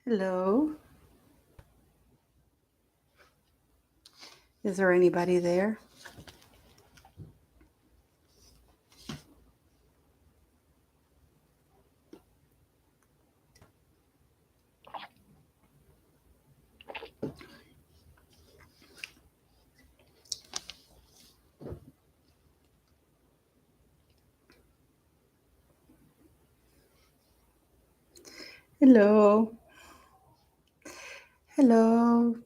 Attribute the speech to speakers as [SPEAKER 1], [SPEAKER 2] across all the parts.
[SPEAKER 1] Hello. Is there anybody there? Hello. Hello.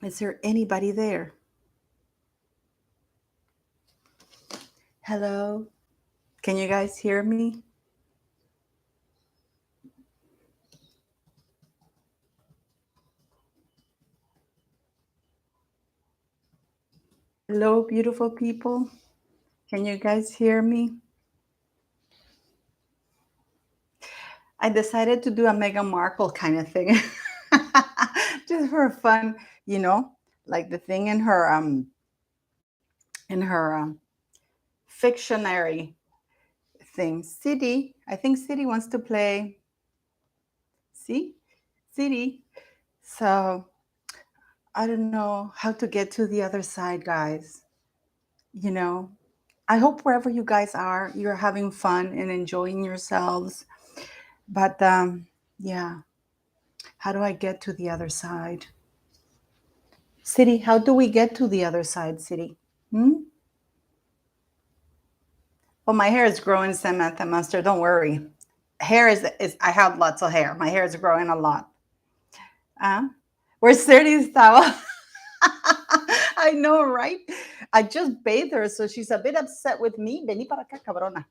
[SPEAKER 1] Is there anybody there? Hello. Can you guys hear me? Hello, beautiful people. Can you guys hear me? I decided to do a Meghan Markle kind of thing. Just for fun, you know, like the thing in her fictionary thing. City. I think City wants to play. See? City. So I don't know how to get to the other side, guys. You know, I hope wherever you guys are, you're having fun and enjoying yourselves. But yeah, how do I get to the other side? City, how do we get to the other side, City? Hmm? Well, my hair is growing, Samantha Munster. Don't worry. Hair is I have lots of hair. My hair is growing a lot. Uh, where's Sadi's towel? I know, right? I just bathed her, so she's a bit upset with me. Vení para acá, cabrona.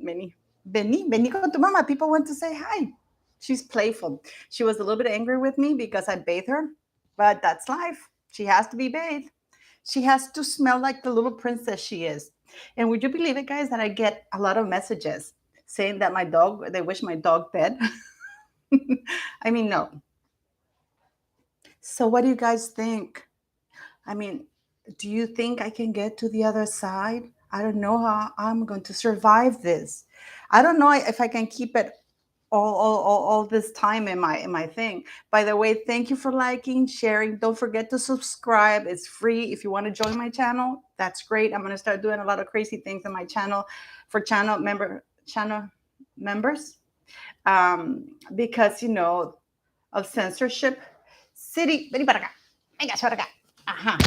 [SPEAKER 1] Vení. Vení con tu mama. People want to say hi. She's playful. She was a little bit angry with me because I bathed her, but that's life. She has to be bathed. She has to smell like the little princess she is. And would you believe it, guys, that I get a lot of messages saying that they wish my dog dead? I mean, no. So, what do you guys think? I mean, do you think I can get to the other side? I don't know how I'm going to survive this. I don't know if I can keep it all this time in my thing. By the way, thank you for liking, sharing. Don't forget to subscribe. It's free. If you want to join my channel, that's great. I'm going to start doing a lot of crazy things on my channel for channel members because of censorship. City, vení para acá. Venga, para acá. Ajá.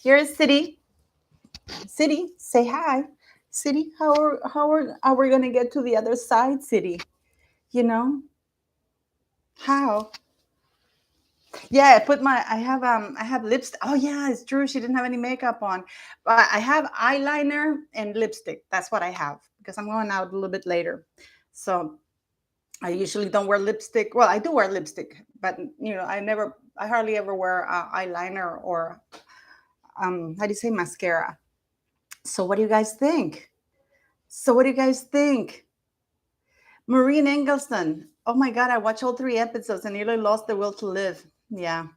[SPEAKER 1] Here's City. City, say hi. City, how are we gonna get to the other side, City? You know how? Yeah, I have lipstick. Oh yeah, it's true. She didn't have any makeup on, but I have eyeliner and lipstick. That's what I have because I'm going out a little bit later. So I usually don't wear lipstick. Well, I do wear lipstick, but I hardly ever wear eyeliner or how do you say mascara. So what do you guys think? So what do you guys think? Maureen Engelston. Oh my God, I watched all 3 episodes and nearly lost the will to live. Yeah.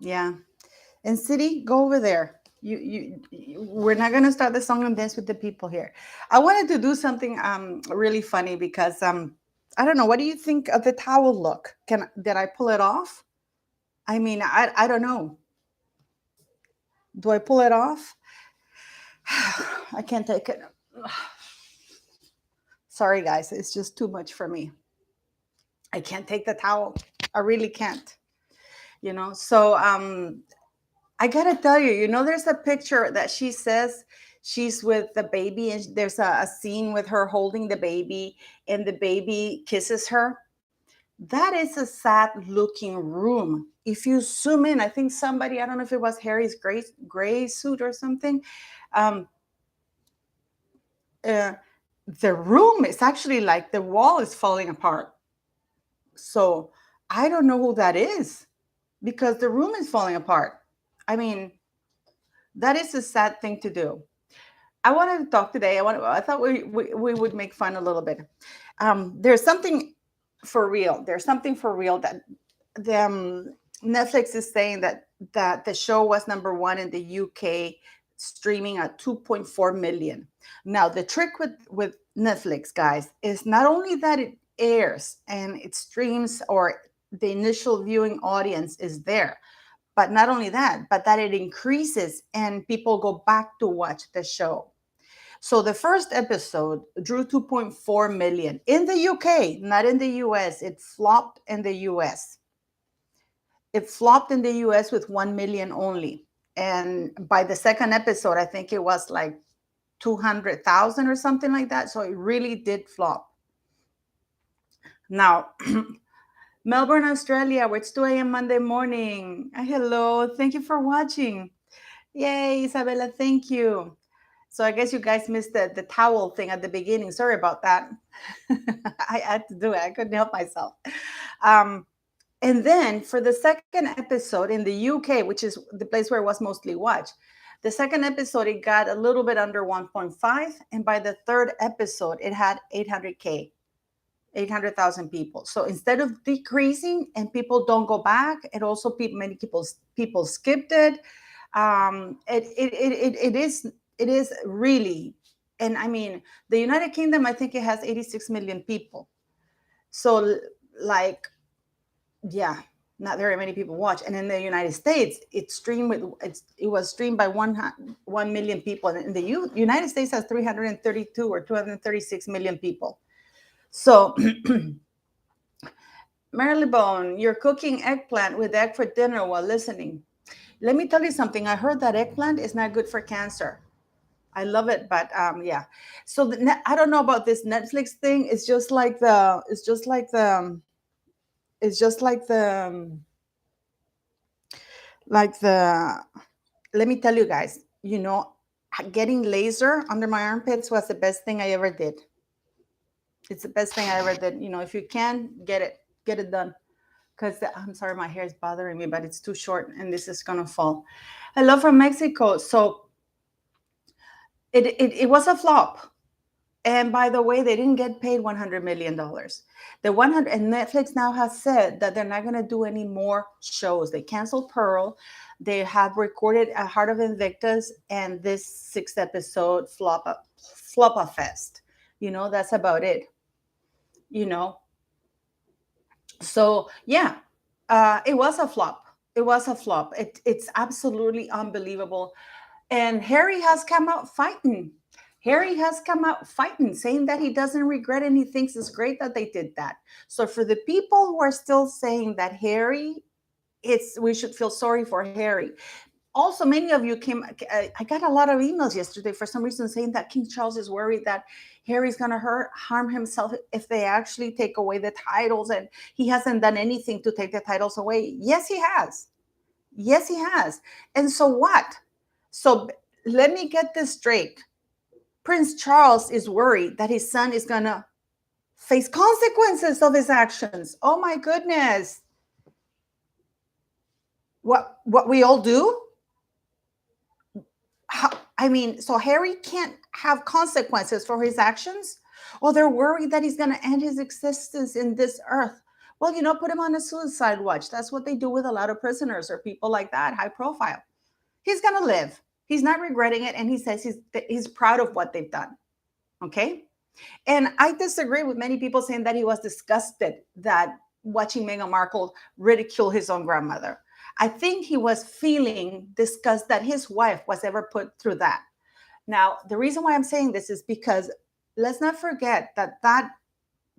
[SPEAKER 1] Yeah. And City, go over there. We're not gonna start the song and dance with the people here. I wanted to do something really funny because I don't know. What do you think of the towel look? Did I pull it off? I mean, I don't know. Do I pull it off? I can't take it. Sorry, guys. It's just too much for me. I can't take the towel. I really can't. So I gotta tell you, there's a picture that she says she's with the baby, and there's a scene with her holding the baby, and the baby kisses her. That is a sad looking room. If you zoom in, I think somebody, I don't know if it was Harry's gray suit or something. Um, uh, the room is actually like the wall is falling apart. So I don't know who that is because the room is falling apart. I mean, that is a sad thing to do. I wanted to talk today. I thought we would make fun a little bit. There's something for real. There's something for real that Netflix is saying that the show was number one in the UK streaming at 2.4 million. Now, the trick with Netflix, guys, is not only that it airs and it streams, or the initial viewing audience is there, but not only that, but that it increases and people go back to watch the show. So the first episode drew 2.4 million in the UK, not in the US. It flopped in the US. It flopped in the US with 1 million only. And by the second episode, I think it was like 200,000 or something like that. So it really did flop. Now, Melbourne, Australia, where it's 2 a.m. Monday morning. Hello, thank you for watching. Yay, Isabella, thank you. So I guess you guys missed the towel thing at the beginning. Sorry about that. I had to do it. I couldn't help myself. And then for the second episode in the UK, which is the place where it was mostly watched, the second episode, it got a little bit under 1.5. And by the third episode, it had 800K. 800,000 people. So instead of decreasing and people don't go back, it also many people skipped it. It is really, and I mean, the United Kingdom, I think it has 86 million people. So like, yeah, not very many people watch. And in the United States, it was streamed by 1 million people. And in the United States has 332 or 236 million people. So, Marylebone, you're cooking eggplant with egg for dinner while listening. Let me tell you something. I heard that eggplant is not good for cancer. I love it, but yeah. So I don't know about this Netflix thing. It's just like the. It's just like the. It's just like the. Like the. Let me tell you guys. You know, getting laser under my armpits was the best thing I ever did. It's the best thing I ever did. You know, if you can get it done. Because I'm sorry, my hair is bothering me, but it's too short and this is gonna fall. Hello from Mexico. So it was a flop. And by the way, they didn't get paid $100 million. The 100 and Netflix now has said that they're not going to do any more shows. They canceled Pearl. They have recorded a Heart of Invictus and this sixth episode flop a fest. You know, that's about it. You know, so yeah, it was a flop. It was a flop. It's absolutely unbelievable. And Harry has come out fighting. Harry has come out fighting, saying that he doesn't regret and he thinks it's great that they did that. So for the people who are still saying that we should feel sorry for Harry. Also, many of you I got a lot of emails yesterday for some reason saying that King Charles is worried that Harry's going to harm himself if they actually take away the titles, and he hasn't done anything to take the titles away. Yes, he has. Yes, he has. And so what? So let me get this straight. Prince Charles is worried that his son is going to face consequences of his actions. Oh my goodness. What we all do? So Harry can't have consequences for his actions? Or they're worried that he's going to end his existence in this earth. Well, put him on a suicide watch. That's what they do with a lot of prisoners or people like that, high profile. He's going to live. He's not regretting it. And he says he's proud of what they've done. Okay? And I disagree with many people saying that he was disgusted that watching Meghan Markle ridicule his own grandmother. I think he was feeling disgust that his wife was ever put through that. Now, the reason why I'm saying this is because let's not forget that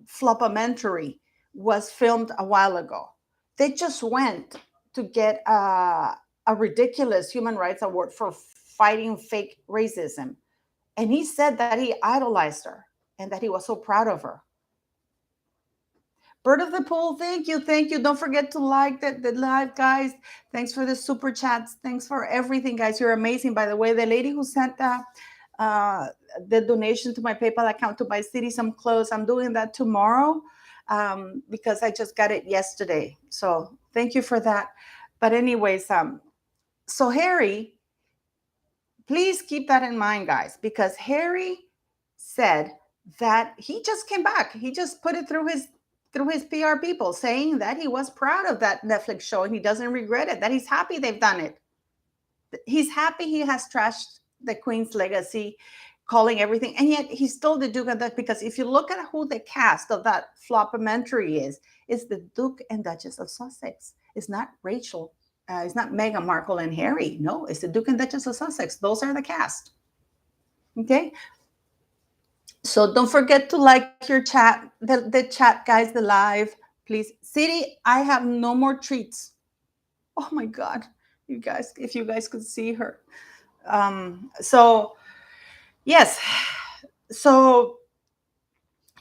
[SPEAKER 1] flopumentary was filmed a while ago. They just went to get a ridiculous human rights award for fighting fake racism. And he said that he idolized her and that he was so proud of her. Bird of the Pool, thank you. Don't forget to like the live, guys. Thanks for the super chats. Thanks for everything, guys. You're amazing. By the way, the lady who sent the donation to my PayPal account to buy City some clothes, I'm doing that tomorrow because I just got it yesterday. So thank you for that. But anyways, so Harry, please keep that in mind, guys, because Harry said that he just came back. He just put it through his PR people, saying that he was proud of that Netflix show and he doesn't regret it, that he's happy they've done it. He's happy he has trashed the Queen's legacy, calling everything, and yet he's still the Duke of that. Because if you look at who the cast of that flopumentary is, it's the Duke and Duchess of Sussex. It's not Rachel. It's not Meghan Markle and Harry. No, it's the Duke and Duchess of Sussex. Those are the cast. Okay. So don't forget to like your chat, the chat, guys, the live, please. City, I have no more treats. Oh my God, you guys, if you guys could see her. So yes, so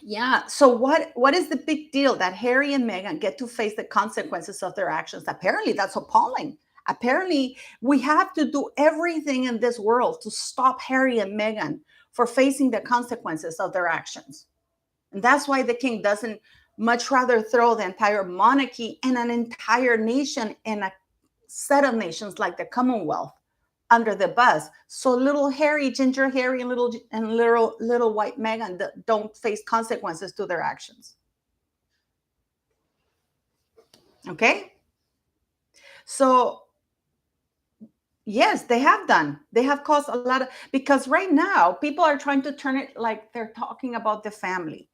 [SPEAKER 1] yeah, so what is the big deal that Harry and Meghan get to face the consequences of their actions? Apparently, that's appalling. Apparently, we have to do everything in this world to stop Harry and Meghan for facing the consequences of their actions. And that's why the king doesn't much rather throw the entire monarchy and an entire nation and a set of nations like the Commonwealth under the bus, so little Harry, Ginger Harry, and little white Meghan don't face consequences to their actions. Okay, so yes, they have done. They have caused a lot of, because right now people are trying to turn it like they're talking about the family.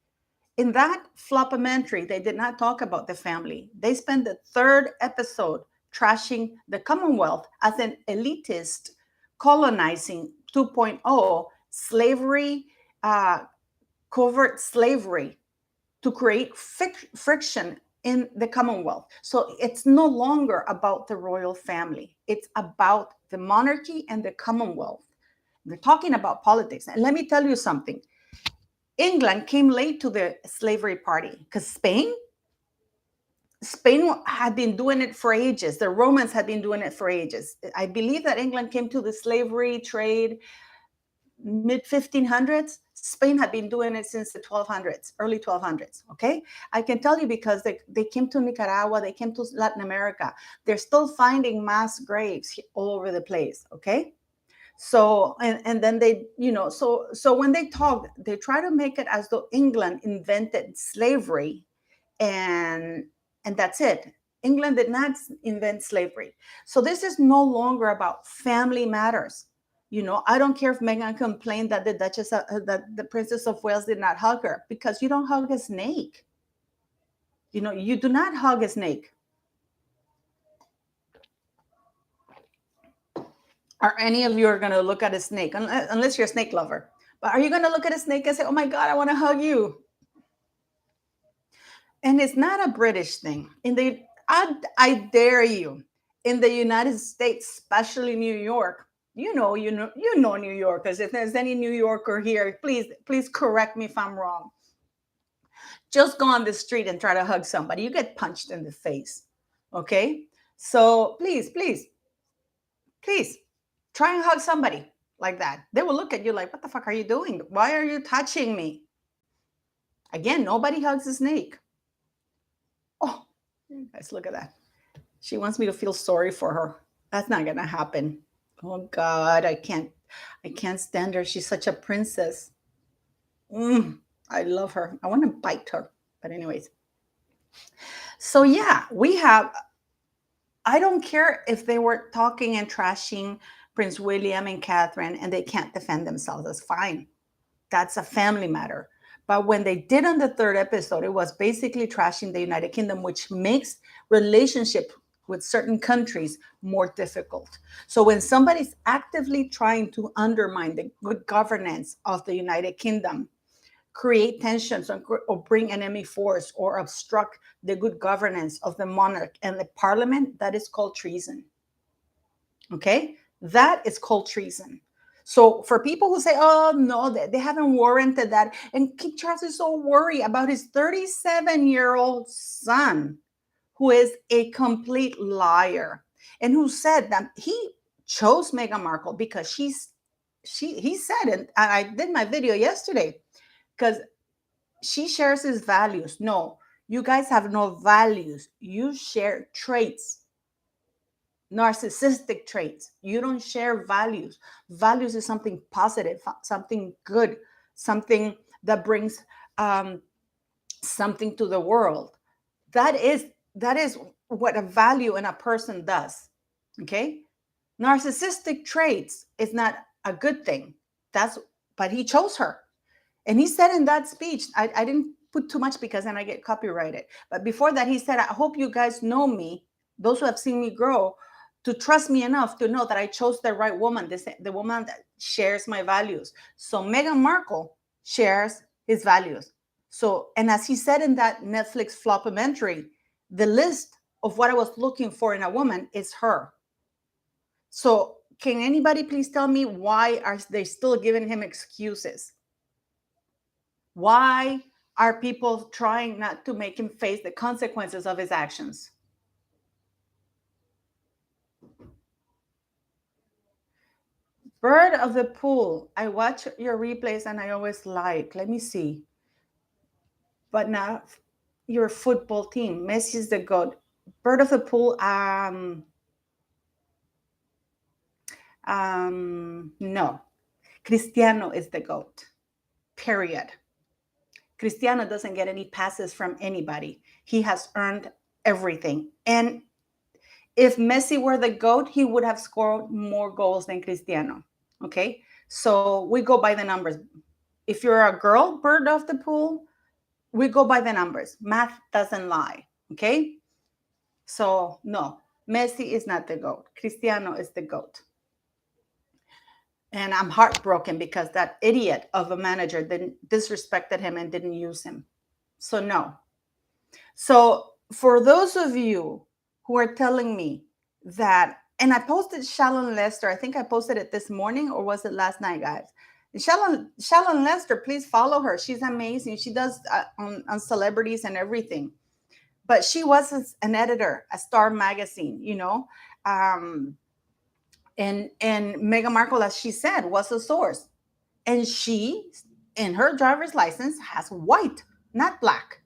[SPEAKER 1] In that flopumentary, they did not talk about the family. They spent the third episode trashing the Commonwealth as an elitist, colonizing 2.0, slavery, covert slavery, to create friction in the Commonwealth. So it's no longer about the royal family. It's about the monarchy and the Commonwealth. They're talking about politics. And let me tell you something. England came late to the slavery party because Spain had been doing it for ages. The Romans had been doing it for ages. I believe that England came to the slavery trade mid 1500s. Spain had been doing it since the 1200s, early 1200s. Okay, I can tell you because they came to Nicaragua, they came to Latin America. They're still finding mass graves all over the place. Okay, so and then they, so when they talk, they try to make it as though England invented slavery, and that's it. England did not invent slavery. So this is no longer about family matters. I don't care if Meghan complained that that the Princess of Wales did not hug her, because you don't hug a snake. You do not hug a snake. Are any of you are going to look at a snake, unless you're a snake lover? But are you going to look at a snake and say, "Oh my God, I want to hug you"? And it's not a British thing. I dare you, in the United States, especially New York. New Yorkers. If there's any New Yorker here, please correct me if I'm wrong. Just go on the street and try to hug somebody. You get punched in the face. Okay? So please try and hug somebody like that. They will look at you like, "What the fuck are you doing? Why are you touching me?" Again, nobody hugs a snake. Oh, guys, look at that. She wants me to feel sorry for her. That's not gonna happen. Oh God, I can't stand her. She's such a princess. I love her. I want to bite her. But anyways, so yeah, I don't care if they were talking and trashing Prince William and Catherine and they can't defend themselves. That's fine. That's a family matter. But when they did on the third episode, it was basically trashing the United Kingdom, which makes relationship with certain countries more difficult. So when somebody's actively trying to undermine the good governance of the United Kingdom, create tensions, or bring enemy force, or obstruct the good governance of the monarch and the parliament, that is called treason. Okay? That is called treason. So for people who say, "Oh no, they haven't warranted that," and King Charles is so worried about his 37-year-old son, who is a complete liar, and who said that he chose Meghan Markle because he said, and I did my video yesterday, because she shares his values. No, you guys have no values. You share traits, narcissistic traits. You don't share values. Values is something positive, something good, something that brings something to the world. That is what a value in a person does. Okay, narcissistic traits is not a good thing. That's but he chose her. And he said in that speech, I didn't put too much because then I get copyrighted. But before that, he said, I hope you guys know me, those who have seen me grow, to trust me enough to know that I chose the right woman, the woman that shares my values. So Meghan Markle shares his values. So, and as he said in that Netflix flopumentary, the list of what I was looking for in a woman is her. So can anybody please tell me why are they still giving him excuses? Why are people trying not to make him face the consequences of his actions? Bird of the pool. I watch your replays and I always like. Let me see. But now your football team. Messi is the GOAT. Bird of the pool. No. Cristiano is the GOAT. Period. Cristiano doesn't get any passes from anybody. He has earned everything. And if Messi were the GOAT, he would have scored more goals than Cristiano. Okay. So we go by the numbers. If you're a girl, bird of the pool, we go by the numbers. Math doesn't lie. Okay. So no, Messi is not the GOAT. Cristiano is the GOAT. And I'm heartbroken because that idiot of a manager didn't disrespected him and didn't use him. So no. So for those of you who are telling me that, and I posted Shallon Lester, I think I posted it this morning or was it last night, guys? Shallon Lester, please follow her. She's amazing. She does on celebrities and everything. But she was an editor at Star Magazine, you know. And Meghan Markle, as she said, was a source. And she, in her driver's license, has white, not black.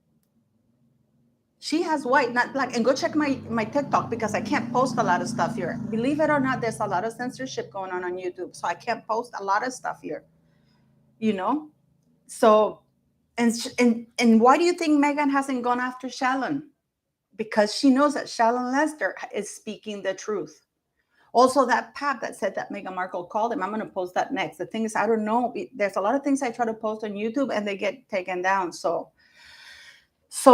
[SPEAKER 1] She has white, not black. And go check my TikTok because I can't post a lot of stuff here. Believe it or not, there's a lot of censorship going on YouTube. So I can't post a lot of stuff here, you know? So, and why do you think Meghan hasn't gone after Shallon? Because she knows that Shallon Lester is speaking the truth. Also, that pap that said that Meghan Markle called him, I'm going to post that next. The thing is, I don't know. There's a lot of things I try to post on YouTube and they get taken down. So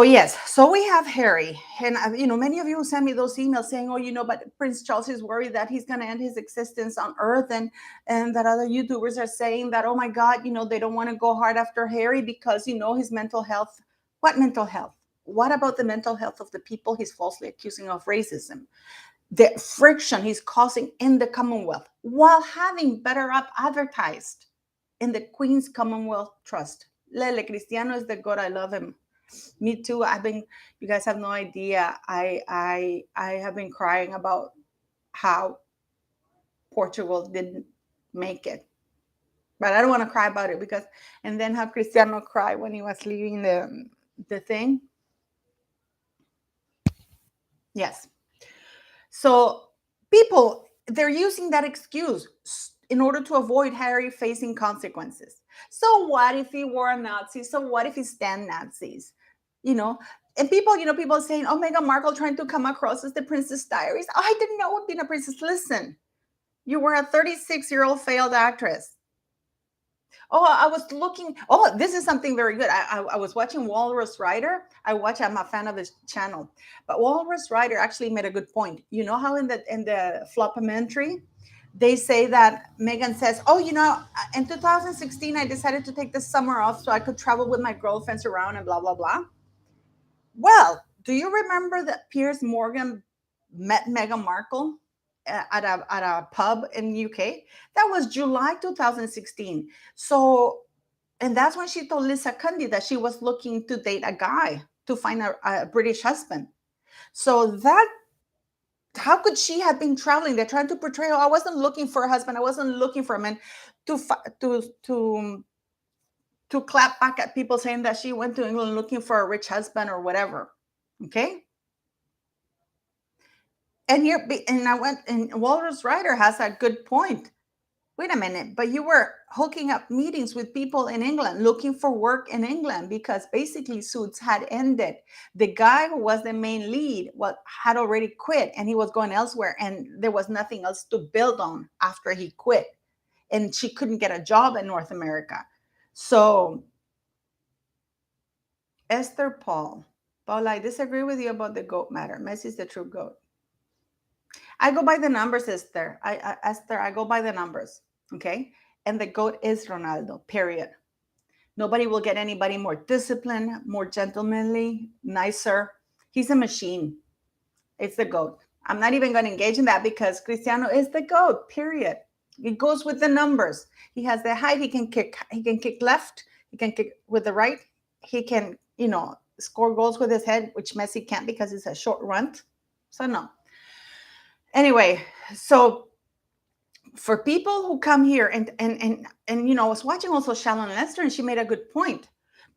[SPEAKER 1] yes, so we have Harry, and many of you send me those emails saying, "Oh, but Prince Charles is worried that he's going to end his existence on Earth," and that other YouTubers are saying that, "Oh my God, they don't want to go hard after Harry because his mental health." What mental health? What about the mental health of the people he's falsely accusing of racism? The friction he's causing in the Commonwealth while having better up advertised in the Queen's Commonwealth Trust. Lele Cristiano is the God. I love him. Me too. You guys have no idea. I have been crying about how Portugal didn't make it. But I don't want to cry about it and then have Cristiano cry when he was leaving the thing. Yes. So people, they're using that excuse in order to avoid Harry facing consequences. So what if he were a Nazi? So what if he stand Nazis? And people saying, "Oh, Meghan Markle trying to come across as the Princess Diaries." Oh, I didn't know what being a princess. Listen, you were a 36-year-old failed actress. Oh, I was looking. Oh, this is something very good. I was watching Walrus Rider. I'm a fan of his channel, but Walrus Rider actually made a good point. You know how in the flopumentary, they say that Meghan says, "Oh, in 2016, I decided to take the summer off so I could travel with my girlfriends around and blah blah blah." Well, do you remember that Piers Morgan met Meghan Markle at a pub in UK? That was July 2016. So, and that's when she told Lisa Cundy that she was looking to date a guy to find a British husband. So how could she have been traveling? They're trying to portray, "Oh, I wasn't looking for a husband. I wasn't looking for a man," to to clap back at people saying that she went to England looking for a rich husband or whatever. Okay. And Walrus Rider has a good point. Wait a minute, but you were hooking up meetings with people in England, looking for work in England because basically Suits had ended. The guy who was the main lead had already quit and he was going elsewhere and there was nothing else to build on after he quit. and she couldn't get a job in North America. So, Esther Paul. Paula, I disagree with you about the GOAT matter. Messi's the true GOAT. I go by the numbers, Esther, I go by the numbers. Okay. And the GOAT is Ronaldo, period. Nobody will get anybody more disciplined, more gentlemanly, nicer. He's a machine. It's the GOAT. I'm not even going to engage in that because Cristiano is the GOAT, period. It goes with the numbers. He has the height. He can kick left. He can kick with the right. He can, score goals with his head, which Messi can't because he's a short runt. So no. Anyway, so for people who come here and I was watching also Shalon Lester, and she made a good point.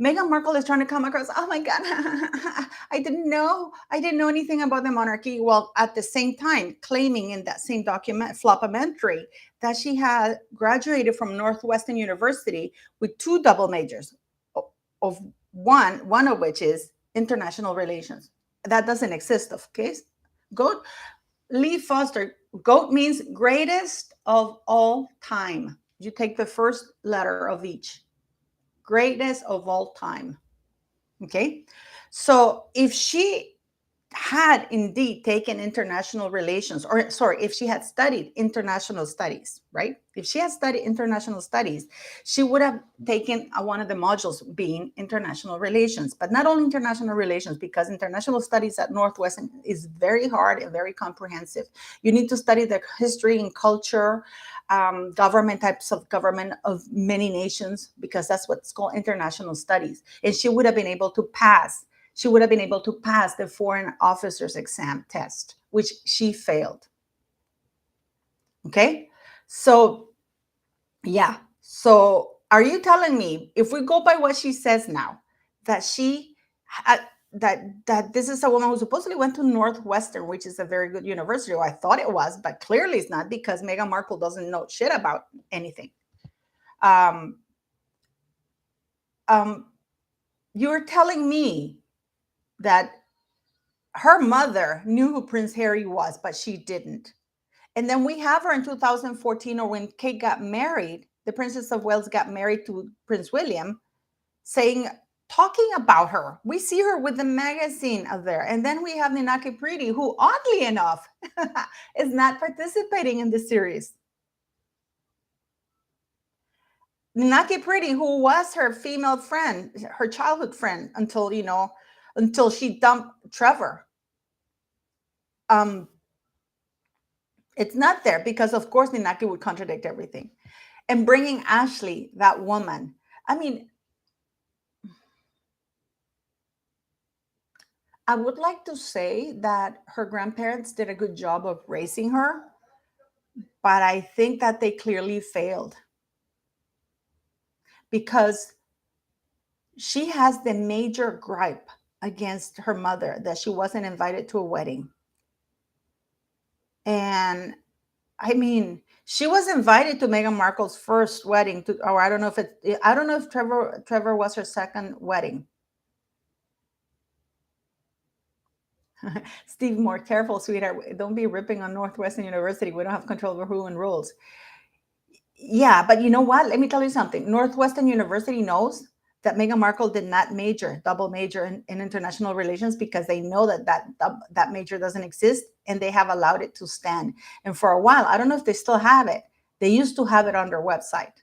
[SPEAKER 1] Meghan Markle is trying to come across, oh my God, I didn't know anything about the monarchy. Well, at the same time, claiming in that same flopamentary that she had graduated from Northwestern University with 2 double majors, of one of which is international relations. That doesn't exist, okay? Go Lee Foster, GOAT means greatest of all time. You take the first letter of each. Greatest of all time. Okay? So if she had indeed taken international relations, or sorry, if she had studied international studies, right? If she had studied international studies, she would have taken one of the modules being international relations, but not only international relations, because international studies at Northwestern is very hard and very comprehensive. You need to study the history and culture, government, types of government of many nations, because that's what's called international studies. And she would have been able to pass the foreign officers exam test, which she failed. Okay. So, yeah. So are you telling me, if we go by what she says now, that that this is a woman who supposedly went to Northwestern, which is a very good university, or I thought it was, but clearly it's not, because Meghan Markle doesn't know shit about anything. You're telling me that her mother knew who Prince Harry was, but she didn't. And then we have her in 2014, or when Kate got married, the Princess of Wales got married to Prince William, talking about her. We see her with the magazine out there. And then we have Ninaki Preeti, who oddly enough is not participating in the series. Ninaki Preeti, who was her female friend, her childhood friend, until she dumped Trevor. It's not there because, of course, Ninaki would contradict everything. And bringing Ashley, that woman, I mean, I would like to say that her grandparents did a good job of raising her, but I think that they clearly failed, because she has the major gripe against her mother that she wasn't invited to a wedding. And I mean, she was invited to Meghan Markle's first wedding, or I don't know if Trevor was her second wedding. Steve, more careful, sweetheart. Don't be ripping on Northwestern University. We don't have control over who enrolls. Yeah, but you know what? Let me tell you something. Northwestern University knows that Meghan Markle did not double major in international relations, because they know that major doesn't exist, and they have allowed it to stand. And for a while, I don't know if they still have it. They used to have it on their website.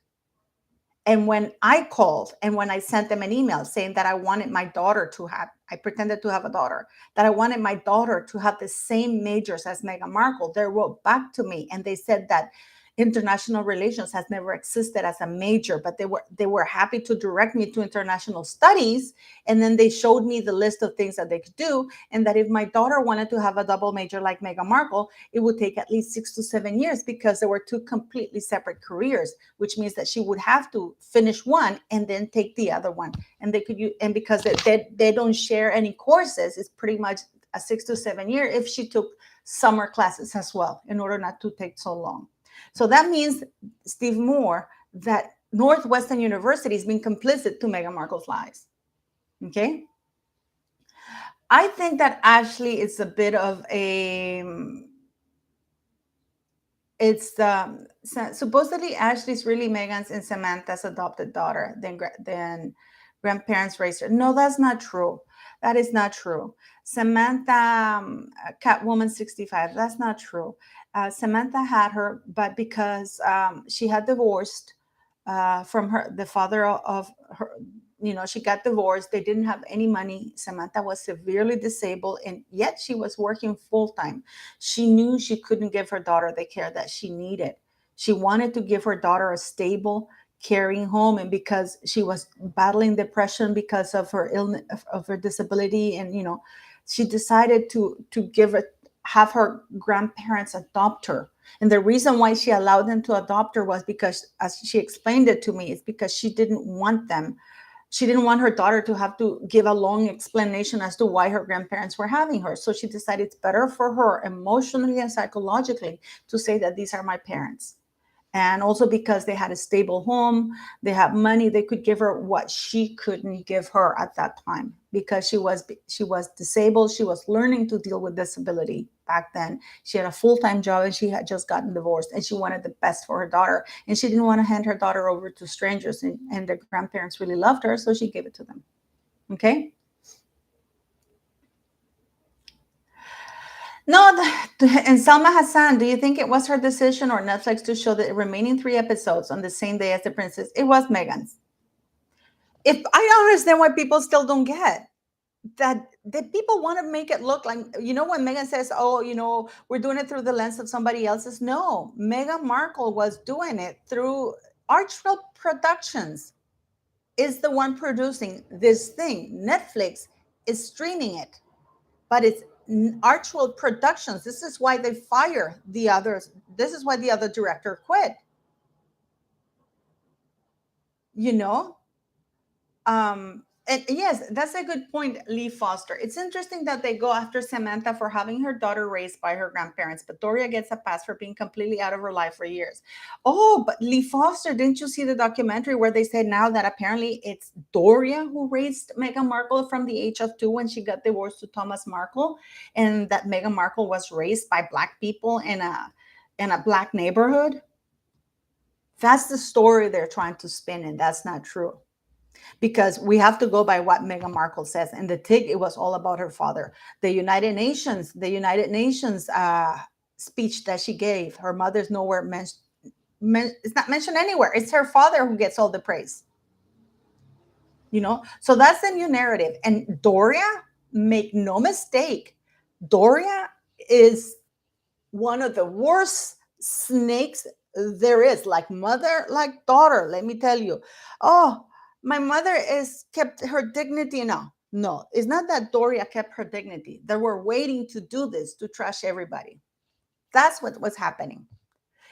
[SPEAKER 1] And when I called and when I sent them an email saying that I wanted my daughter to have, I pretended to have a daughter, that I wanted my daughter to have the same majors as Meghan Markle, they wrote back to me and they said that international relations has never existed as a major, but they were happy to direct me to international studies. And then they showed me the list of things that they could do, and that if my daughter wanted to have a double major like Meghan Markle, it would take at least 6 to 7 years, because there were 2 completely separate careers, which means that she would have to finish one and then take the other one. And and because they don't share any courses, it's pretty much a 6 to 7 year if she took summer classes as well, in order not to take so long. So that means, Steve Moore, that Northwestern University has been complicit to Meghan Markle's lies. Okay? I think that Ashley is a bit of a It's supposedly Ashley's really Megan's and Samantha's adopted daughter. Then grandparents raised her. No, that's not true. That is not true. Samantha, Catwoman 65. That's not true. Samantha had her, but because she had divorced from the father of her. She got divorced. They didn't have any money. Samantha was severely disabled, and yet she was working full time. She knew she couldn't give her daughter the care that she needed. She wanted to give her daughter a stable, caring home, and because she was battling depression because of her illness, of her disability, and she decided to have her grandparents adopt her. And the reason why she allowed them to adopt her was because, as she explained it to me, it's because she didn't want them. She didn't want her daughter to have to give a long explanation as to why her grandparents were having her. So she decided it's better for her emotionally and psychologically to say that these are my parents. And also because they had a stable home, they had money, they could give her what she couldn't give her at that time because she was disabled. She was learning to deal with disability back then. She had a full-time job and she had just gotten divorced, and she wanted the best for her daughter, and she didn't want to hand her daughter over to strangers, and the grandparents really loved her, so she gave it to them. Okay. No, and Salma Hassan, do you think it was her decision or Netflix to show the remaining 3 episodes on the same day as the princess? It was Megan's. If I don't understand why people still don't get that, the people want to make it look like, when Megan says, oh, we're doing it through the lens of somebody else's. No, Meghan Markle was doing it through Archfield Productions, is the one producing this thing. Netflix is streaming it, but it's Archwell Productions. This is why they fire the others. This is why the other director quit. You know, and yes, that's a good point, Lee Foster. It's interesting that they go after Samantha for having her daughter raised by her grandparents, but Doria gets a pass for being completely out of her life for years. Oh, but Lee Foster, didn't you see the documentary where they said now that apparently it's Doria who raised Meghan Markle from the age of 2 when she got divorced to Thomas Markle, and that Meghan Markle was raised by Black people in a Black neighborhood? That's the story they're trying to spin, and that's not true, because we have to go by what Meghan Markle says. And the TIG, it was all about her father. The United Nations speech that she gave, her mother's nowhere mentioned. It's not mentioned anywhere. It's her father who gets all the praise. So that's the new narrative. And Doria, make no mistake, Doria is one of the worst snakes there is. Like mother, like daughter, let me tell you. Oh, my mother is kept her dignity. No, it's not that Doria kept her dignity. They were waiting to do this to trash everybody. That's what was happening.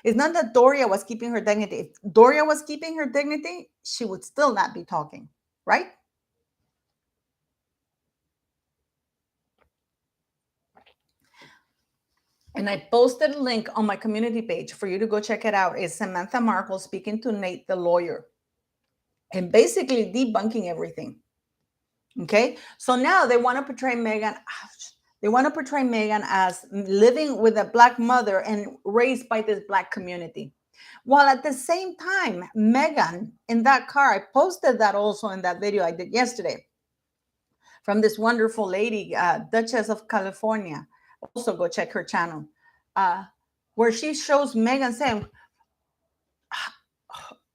[SPEAKER 1] It's not that Doria was keeping her dignity. If Doria was keeping her dignity, she would still not be talking, right? And I posted a link on my community page for you to go check it out. It's Samantha Markle speaking to Nate, the lawyer, and basically debunking everything. Okay. So now they want to portray Megan. They want to portray Megan as living with a Black mother and raised by this Black community. While at the same time, Megan in that car, I posted that also in that video I did yesterday from this wonderful lady, Duchess of California. Also, go check her channel, uh, where she shows Megan saying,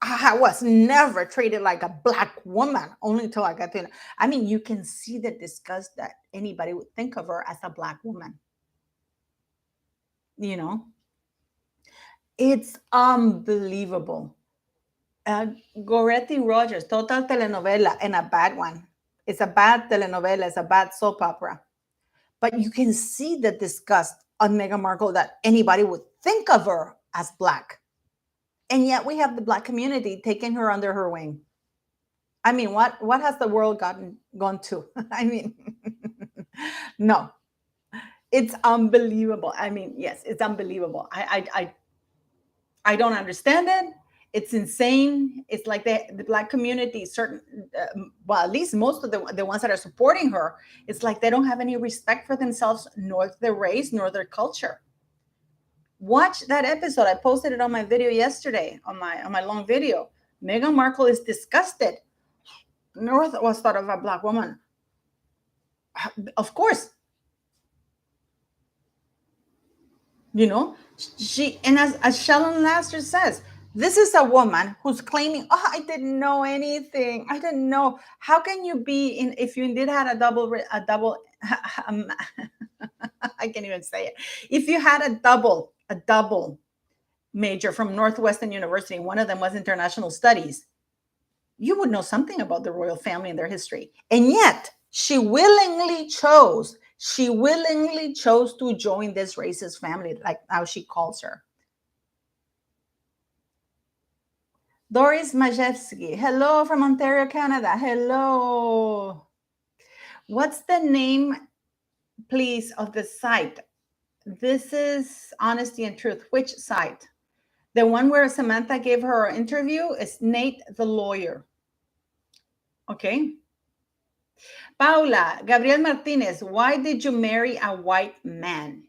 [SPEAKER 1] I was never treated like a Black woman only until I got to. I mean, you can see the disgust that anybody would think of her as a Black woman. You know, it's unbelievable. Goretti Rogers, total telenovela, and a bad one. It's a bad telenovela, it's a bad soap opera. But you can see the disgust on Meghan Markle that anybody would think of her as Black. And yet we have the Black community taking her under her wing. I mean, what has the world gone to? I mean, no, it's unbelievable. I mean, yes, it's unbelievable. I don't understand it. It's insane. It's like the Black community, certain, well, at least most of the ones that are supporting her, it's like they don't have any respect for themselves, nor their race, nor their culture. Watch that episode. I posted it on my video yesterday, on my long video. Meghan Markle is disgusted. North was thought of a black woman. Of course, you know, she, and as Sheldon Laster says, this is a woman who's claiming, oh, I didn't know anything. I didn't know. How can you be in, if you indeed had a double, I can't even say it. If you had a double major from Northwestern University, one of them was international studies, you would know something about the royal family and their history. And yet she willingly chose to join this racist family, like how she calls her. Doris Majewski, hello from Ontario, Canada. Hello. What's the name, please, of the site? This is Honesty and Truth. Which site? The one where Samantha gave her interview is Nate the Lawyer. Okay. Paula, Gabriel Martinez, why did you marry a white man?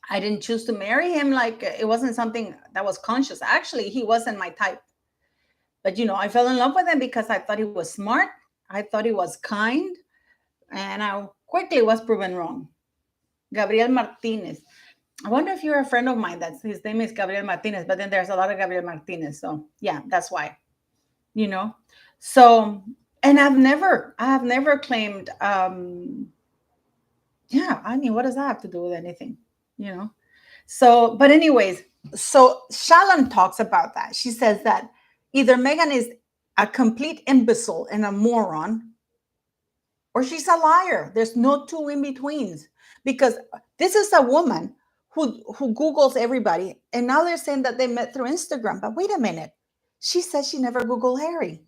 [SPEAKER 1] I didn't choose to marry him. Like, it wasn't something that was conscious. Actually, he wasn't my type. But, you know, I fell in love with him because I thought he was smart. I thought he was kind. And I quickly was proven wrong. Gabriel Martinez. I wonder if you're a friend of mine. That's his name is Gabriel Martinez. But then there's a lot of Gabriel Martinez. So, yeah, that's why. You know? So, and I have never claimed, yeah, I mean, what does that have to do with anything? You know? So, but anyways, so Shalon talks about that. She says that either Meghan is a complete imbecile and a moron, or she's a liar. There's no two in betweens, because this is a woman who Googles everybody, and now they're saying that they met through Instagram. But wait a minute, she said she never Googled Harry.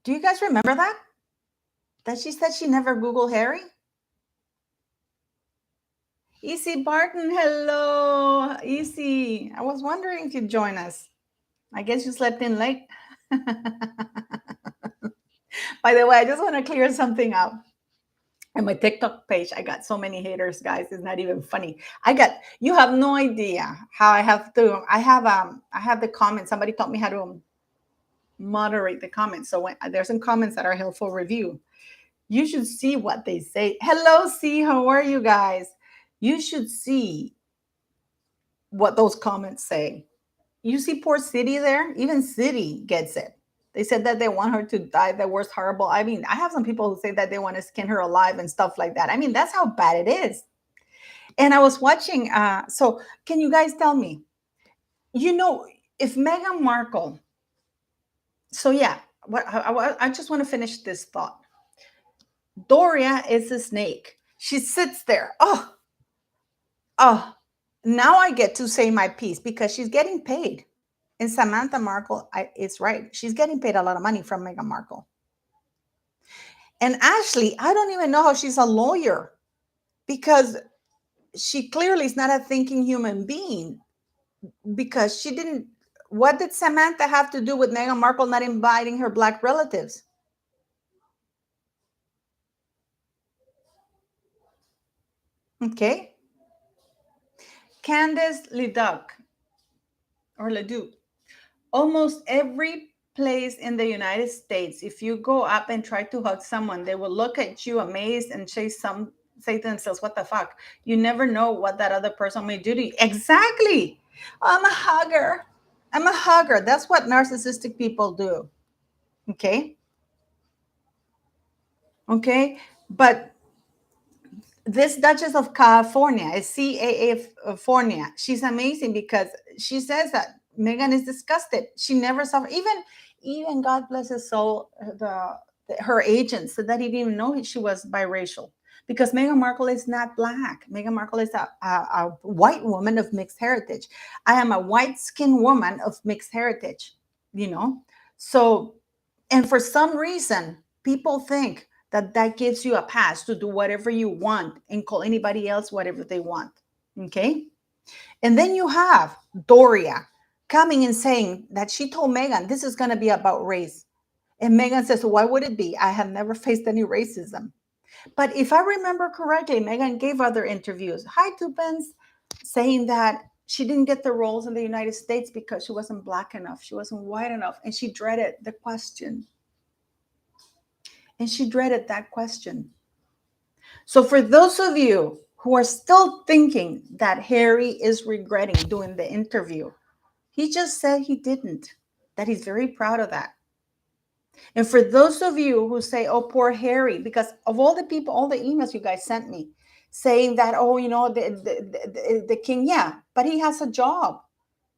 [SPEAKER 1] Do you guys remember that? That she said she never Googled Harry? Easy Barton, hello. Easy. I was wondering if you'd join us. I guess you slept in late. By the way, I just want to clear something up. On my TikTok page, I got so many haters, guys. It's not even funny. You have no idea how I have the comments. Somebody taught me how to moderate the comments. So when there's some comments that are helpful review, you should see what they say. Hello, C, how are you guys? You should see what those comments say. You see poor City there? Even City gets it. They said that they want her to die the worst horrible. I mean, I have some people who say that they want to skin her alive and stuff like that. I mean, that's how bad it is. And I was watching, so can you guys tell me, you know, if Meghan Markle, so yeah, I just want to finish this thought. Doria is a snake. She sits there. Oh, now I get to say my piece because she's getting paid. And Samantha Markle is right. She's getting paid a lot of money from Meghan Markle. And Ashley, I don't even know how she's a lawyer, because she clearly is not a thinking human being, because she didn't. What did Samantha have to do with Meghan Markle not inviting her black relatives? Okay. Candace Leduc or Leduc. Almost every place in the United States, if you go up and try to hug someone, they will look at you amazed and say to themselves, what the fuck? You never know what that other person may do to you. Exactly. I'm a hugger. That's what narcissistic people do. Okay. But this Duchess of California is California. She's amazing because she says that Meghan is disgusted. She never suffered. Even God bless his soul, her agent said that he didn't even know she was biracial, because Meghan Markle is not black. Meghan Markle is a white woman of mixed heritage. I am a white-skinned woman of mixed heritage, you know? So, and for some reason, people think that gives you a pass to do whatever you want and call anybody else whatever they want. Okay. And then you have Doria coming and saying that she told Meghan this is going to be about race. And Meghan says, why would it be? I have never faced any racism. But if I remember correctly, Meghan gave other interviews. Hi, Tupens, saying that she didn't get the roles in the United States because she wasn't black enough, she wasn't white enough, and she dreaded the question. And she dreaded that question. So for those of you who are still thinking that Harry is regretting doing the interview, he just said he didn't, that he's very proud of that. And for those of you who say, oh, poor Harry, because of all the people, all the emails you guys sent me saying that, oh, the king, yeah, but he has a job.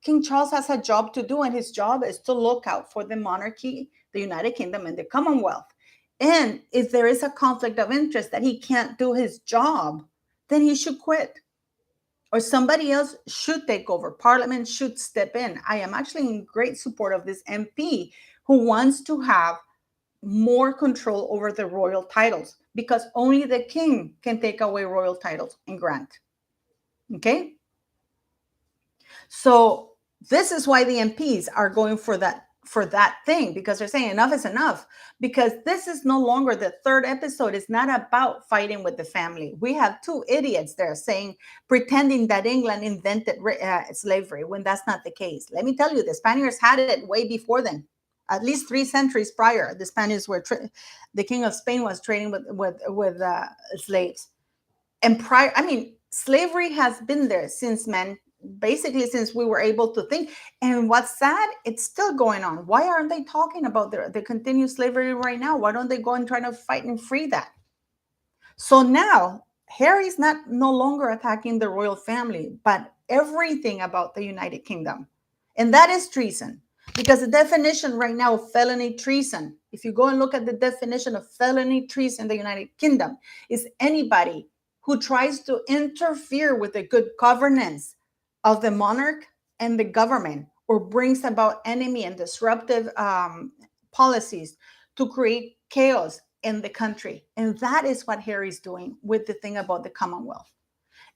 [SPEAKER 1] King Charles has a job to do, and his job is to look out for the monarchy, the United Kingdom, and the Commonwealth. And if there is a conflict of interest that he can't do his job, then he should quit. Or somebody else should take over. Parliament should step in. I am actually in great support of this MP who wants to have more control over the royal titles, because only the king can take away royal titles and grant. Okay? So this is why the MPs are going for that thing, because they're saying enough is enough, because this is no longer the third episode. It's not about fighting with the family. We have two idiots there saying, pretending that England invented slavery when that's not the case. Let me tell you, the Spaniards had it way before then. At least 3 centuries prior, the Spaniards were the king of Spain was trading with slaves. And prior, I mean, slavery has been there since basically since we were able to think. And what's sad, it's still going on. Why aren't they talking about the continued slavery right now? Why don't they go and try to fight and free that? So now Harry's not no longer attacking the royal family, but everything about the United Kingdom. And that is treason. Because the definition right now of felony treason, if you go and look at the definition of felony treason in the United Kingdom, is anybody who tries to interfere with the good governance of the monarch and the government, or brings about enemy and disruptive policies to create chaos in the country. And that is what Harry's doing with the thing about the Commonwealth.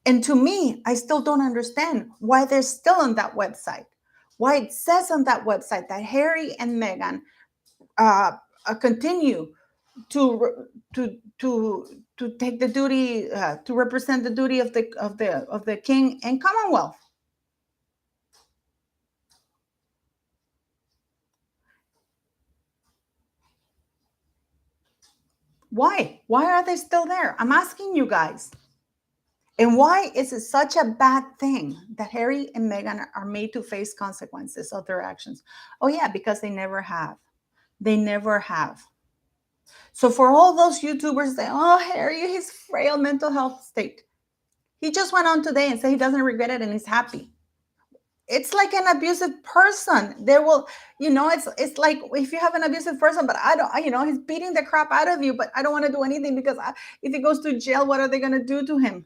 [SPEAKER 1] And to me, I still don't understand why they're still on that website. Why it says on that website that Harry and Meghan continue to take the duty to represent the duty of the king and Commonwealth. Why? Why are they still there? I'm asking you guys. And why is it such a bad thing that Harry and Meghan are made to face consequences of their actions? Oh, yeah, because they never have. They never have. So for all those YouTubers that, oh, Harry, his frail mental health state. He just went on today and said he doesn't regret it and he's happy. It's like an abusive person. There will, it's like if you have an abusive person, but I don't, he's beating the crap out of you, but I don't want to do anything because if he goes to jail, what are they going to do to him?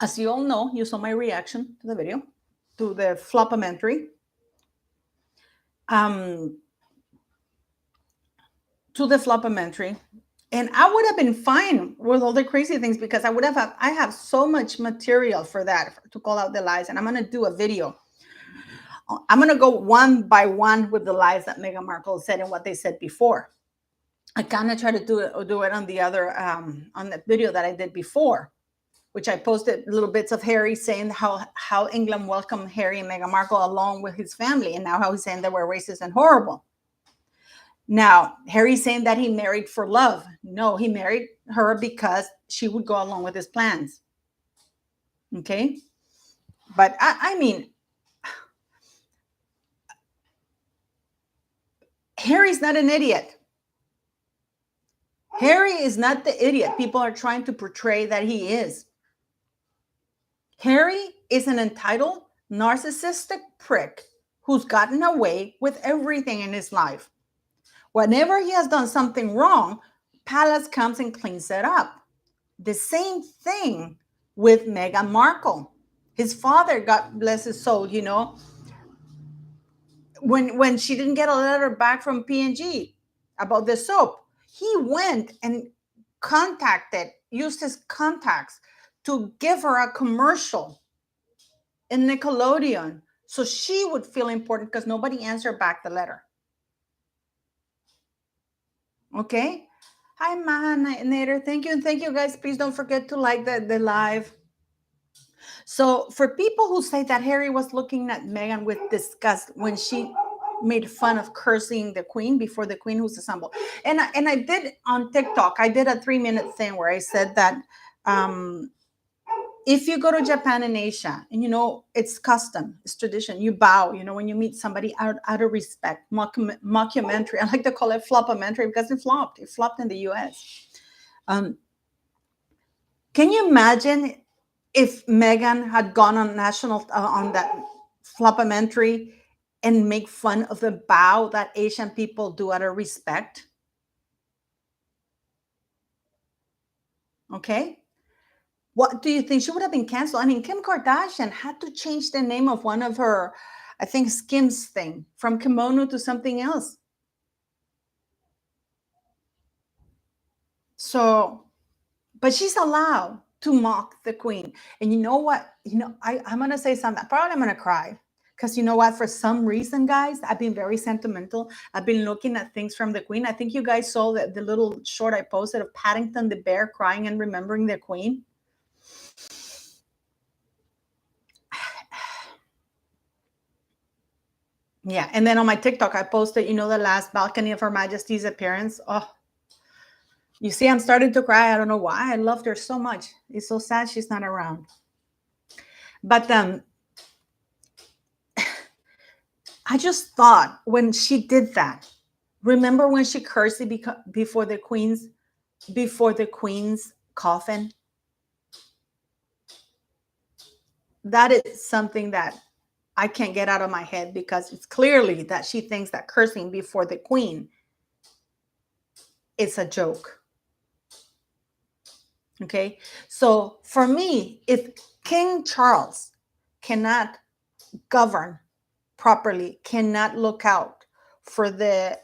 [SPEAKER 1] As you all know, you saw my reaction to the video, to the flopamentary. To the flopamentary. And I would have been fine with all the crazy things because I have so much material for that, to call out the lies. And I'm going to do a video. I'm going to go one by one with the lies that Meghan Markle said and what they said before. I kind of try to do it on the other, on the video that I did before, which I posted little bits of Harry saying how England welcomed Harry and Meghan Markle along with his family. And now how he's saying they were racist and horrible. Now, Harry's saying that he married for love. No, he married her because she would go along with his plans. Okay? But I mean, Harry's not an idiot. Harry is not the idiot people are trying to portray that he is. Harry is an entitled, narcissistic prick who's gotten away with everything in his life. Whenever he has done something wrong, Palace comes and cleans it up. The same thing with Meghan Markle. His father, God bless his soul, when she didn't get a letter back from P&G about the soap, he went and used his contacts to give her a commercial in Nickelodeon So she would feel important because nobody answered back the letter. Okay. Hi, Maha Nader. Thank you. And thank you, guys. Please don't forget to like the live. So for people who say that Harry was looking at Meghan with disgust when she made fun of cursing the queen before the queen who's assembled. And I did on TikTok, I did a 3-minute thing where I said that if you go to Japan and Asia, and it's custom, it's tradition, you bow, when you meet somebody out of respect, mockumentary. I like to call it flopumentary because it flopped in the US. Can you imagine if Meghan had gone on national on that flopumentary and make fun of the bow that Asian people do out of respect? Okay. What do you think? She would have been canceled. I mean, Kim Kardashian had to change the name of one of her, I think, Skims thing from kimono to something else. So, but she's allowed to mock the queen. And you know what? I'm going to say something. Probably I'm going to cry. Because you know what? For some reason, guys, I've been very sentimental. I've been looking at things from the queen. I think you guys saw the little short I posted of Paddington the bear crying and remembering the queen. Yeah. And then on my TikTok, I posted, the last balcony of Her Majesty's appearance. Oh, you see, I'm starting to cry. I don't know why. I loved her so much. It's so sad she's not around. But I just thought when she did that, remember when she cursed before the queen's coffin? That is something that I can't get out of my head because it's clearly that she thinks that cursing before the queen is a joke. Okay. So for me, if King Charles cannot govern properly, cannot look out for the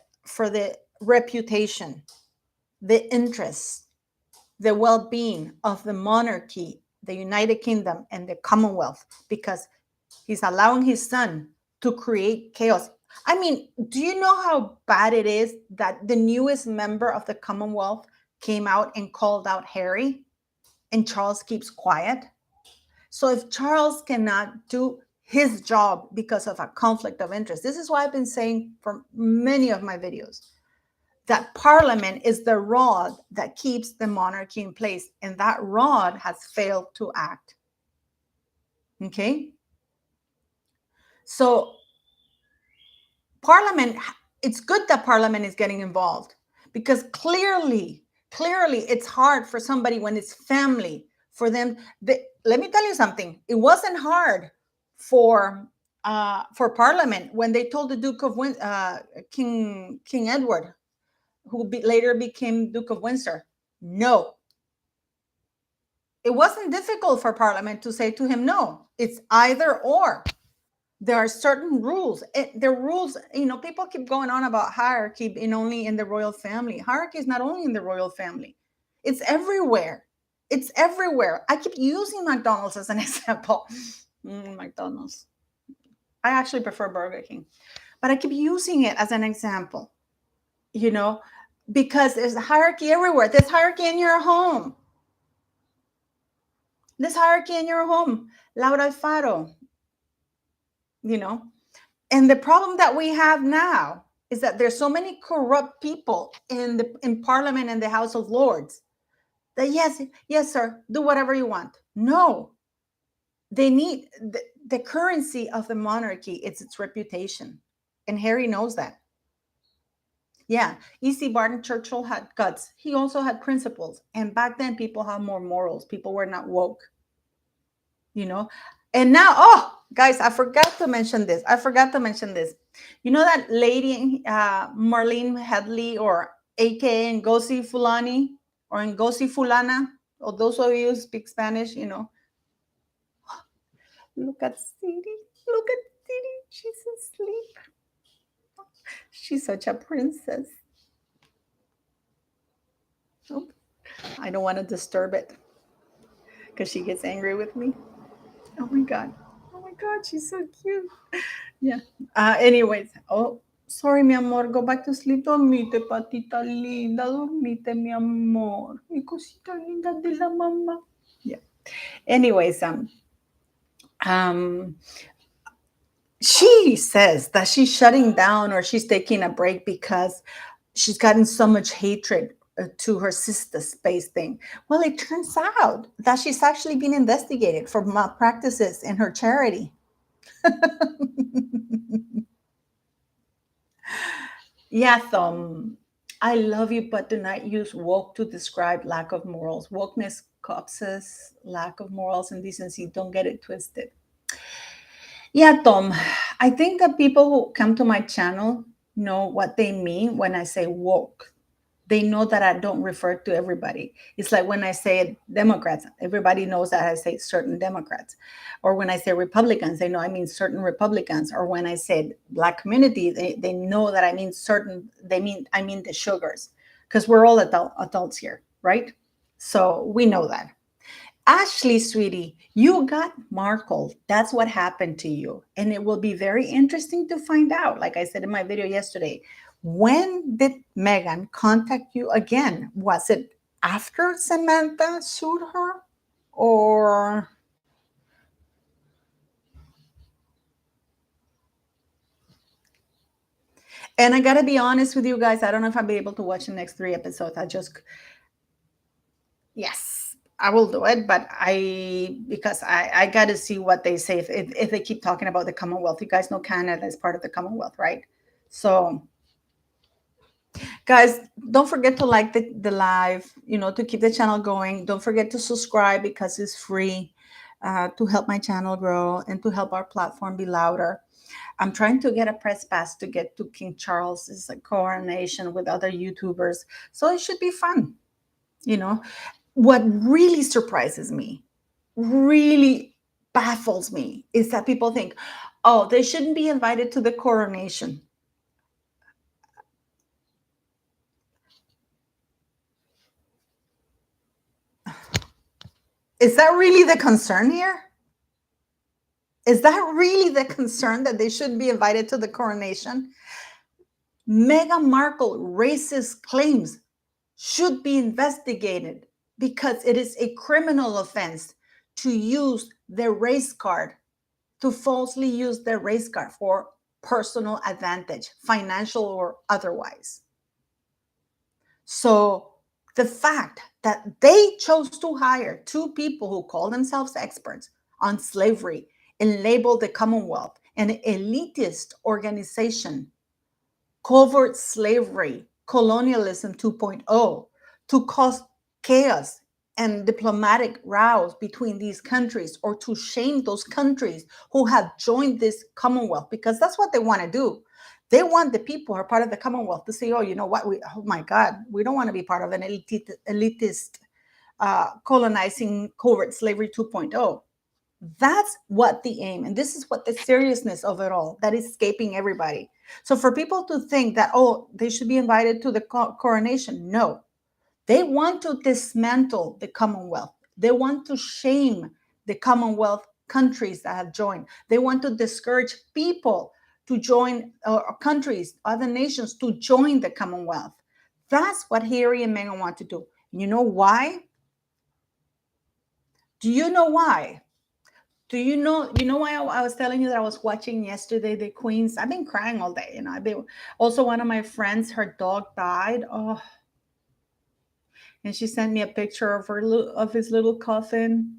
[SPEAKER 1] reputation, the interests, the well-being of the monarchy, the United Kingdom, and the Commonwealth, because he's allowing his son to create chaos. I mean, do you know how bad it is that the newest member of the Commonwealth came out and called out Harry and Charles keeps quiet? So if Charles cannot do his job because of a conflict of interest, this is why I've been saying for many of my videos that Parliament is the rod that keeps the monarchy in place, and that rod has failed to act. Okay? So Parliament, it's good that Parliament is getting involved because clearly it's hard for somebody when it's family for them. Let me tell you something. It wasn't hard for Parliament when they told the Duke of King Edward, who later became Duke of Windsor, no. It wasn't difficult for Parliament to say to him, no, it's either or. There are certain rules. The rules, people keep going on about hierarchy being only in the royal family. Hierarchy is not only in the royal family. It's everywhere. It's everywhere. I keep using McDonald's as an example. McDonald's. I actually prefer Burger King. But I keep using it as an example, because there's a hierarchy everywhere. There's hierarchy in your home. There's hierarchy in your home. Laura Alfaro, And the problem that we have now is that there's so many corrupt people in Parliament and the House of Lords that yes, sir, do whatever you want. No, they need the currency of the monarchy. It's its reputation, and Harry knows that. Yeah, E.C. Barton Churchill had guts. He also had principles, and back then people had more morals. People were not woke. And now, guys, I forgot to mention this. You know that lady, Marlene Headley, or AKA Ngozi Fulani, or Ngozi Fulana, or those of you who speak Spanish, Look at Sadie. Look at Sadie. She's asleep. She's such a princess. Oh, I don't want to disturb it because she gets angry with me. Oh my God. God, she's so cute. Yeah. Anyways, oh, sorry, mi amor. Go back to sleep. Dormite, patita linda. Dormite, mi amor. Mi cosita linda de la mamá. Yeah. Anyways, um, she says that she's shutting down or she's taking a break because she's gotten so much hatred to her sister space thing. Well, it turns out that she's actually been investigated for malpractices in her charity. Yeah, I love you, but do not use woke to describe lack of morals. Wokeness causes lack of morals and decency. Don't get it twisted. Yeah, Tom, I think that people who come to my channel know what they mean when I say woke. They know that I don't refer to everybody. It's like when I say Democrats, everybody knows that I say certain Democrats. Or when I say Republicans, they know I mean certain Republicans. Or when I said Black community, they know that I mean certain, I mean the sugars. Because we're all adults here, right? So we know that. Ashley, sweetie, you got Markle. That's what happened to you. And it will be very interesting to find out, like I said in my video yesterday. When did Megan contact you again? Was it after Samantha sued her? Or. And I got to be honest with you guys, I don't know if I'll be able to watch the next 3 episodes. Yes, I will do it, but because I got to see what they say if they keep talking about the Commonwealth. You guys know Canada is part of the Commonwealth, right? So, guys, don't forget to like the live, to keep the channel going. Don't forget to subscribe because it's free to help my channel grow and to help our platform be louder. I'm trying to get a press pass to get to King Charles's coronation with other YouTubers. So it should be fun, you know. What really surprises me, really baffles me, is that people think, oh, they shouldn't be invited to the coronation. Is that really the concern here? Is that really the concern, that they shouldn't be invited to the coronation? Meghan Markle racist claims should be investigated because it is a criminal offense to use their race card, to falsely use their race card for personal advantage, financial or otherwise. So the fact that they chose to hire two people who call themselves experts on slavery and label the Commonwealth an elitist organization, covert slavery, colonialism 2.0, to cause chaos and diplomatic rows between these countries, or to shame those countries who have joined this Commonwealth, because that's what they want to do. They want the people who are part of the Commonwealth to say, oh, you know what? Oh my God, we don't want to be part of an elitist colonizing covert slavery 2.0. That's what the aim, and this is what the seriousness of it all that is escaping everybody. So for people to think that, oh, they should be invited to the coronation, no. They want to dismantle the Commonwealth. They want to shame the Commonwealth countries that have joined. They want to discourage people to join, or countries, other nations to join the Commonwealth. That's what Harry and Meghan want to do. You know why? Do you know why? Do you know why I was telling you that I was watching yesterday the Queens? I've been crying all day. I've been also, one of my friends, her dog died. Oh, and she sent me a picture of of his little coffin.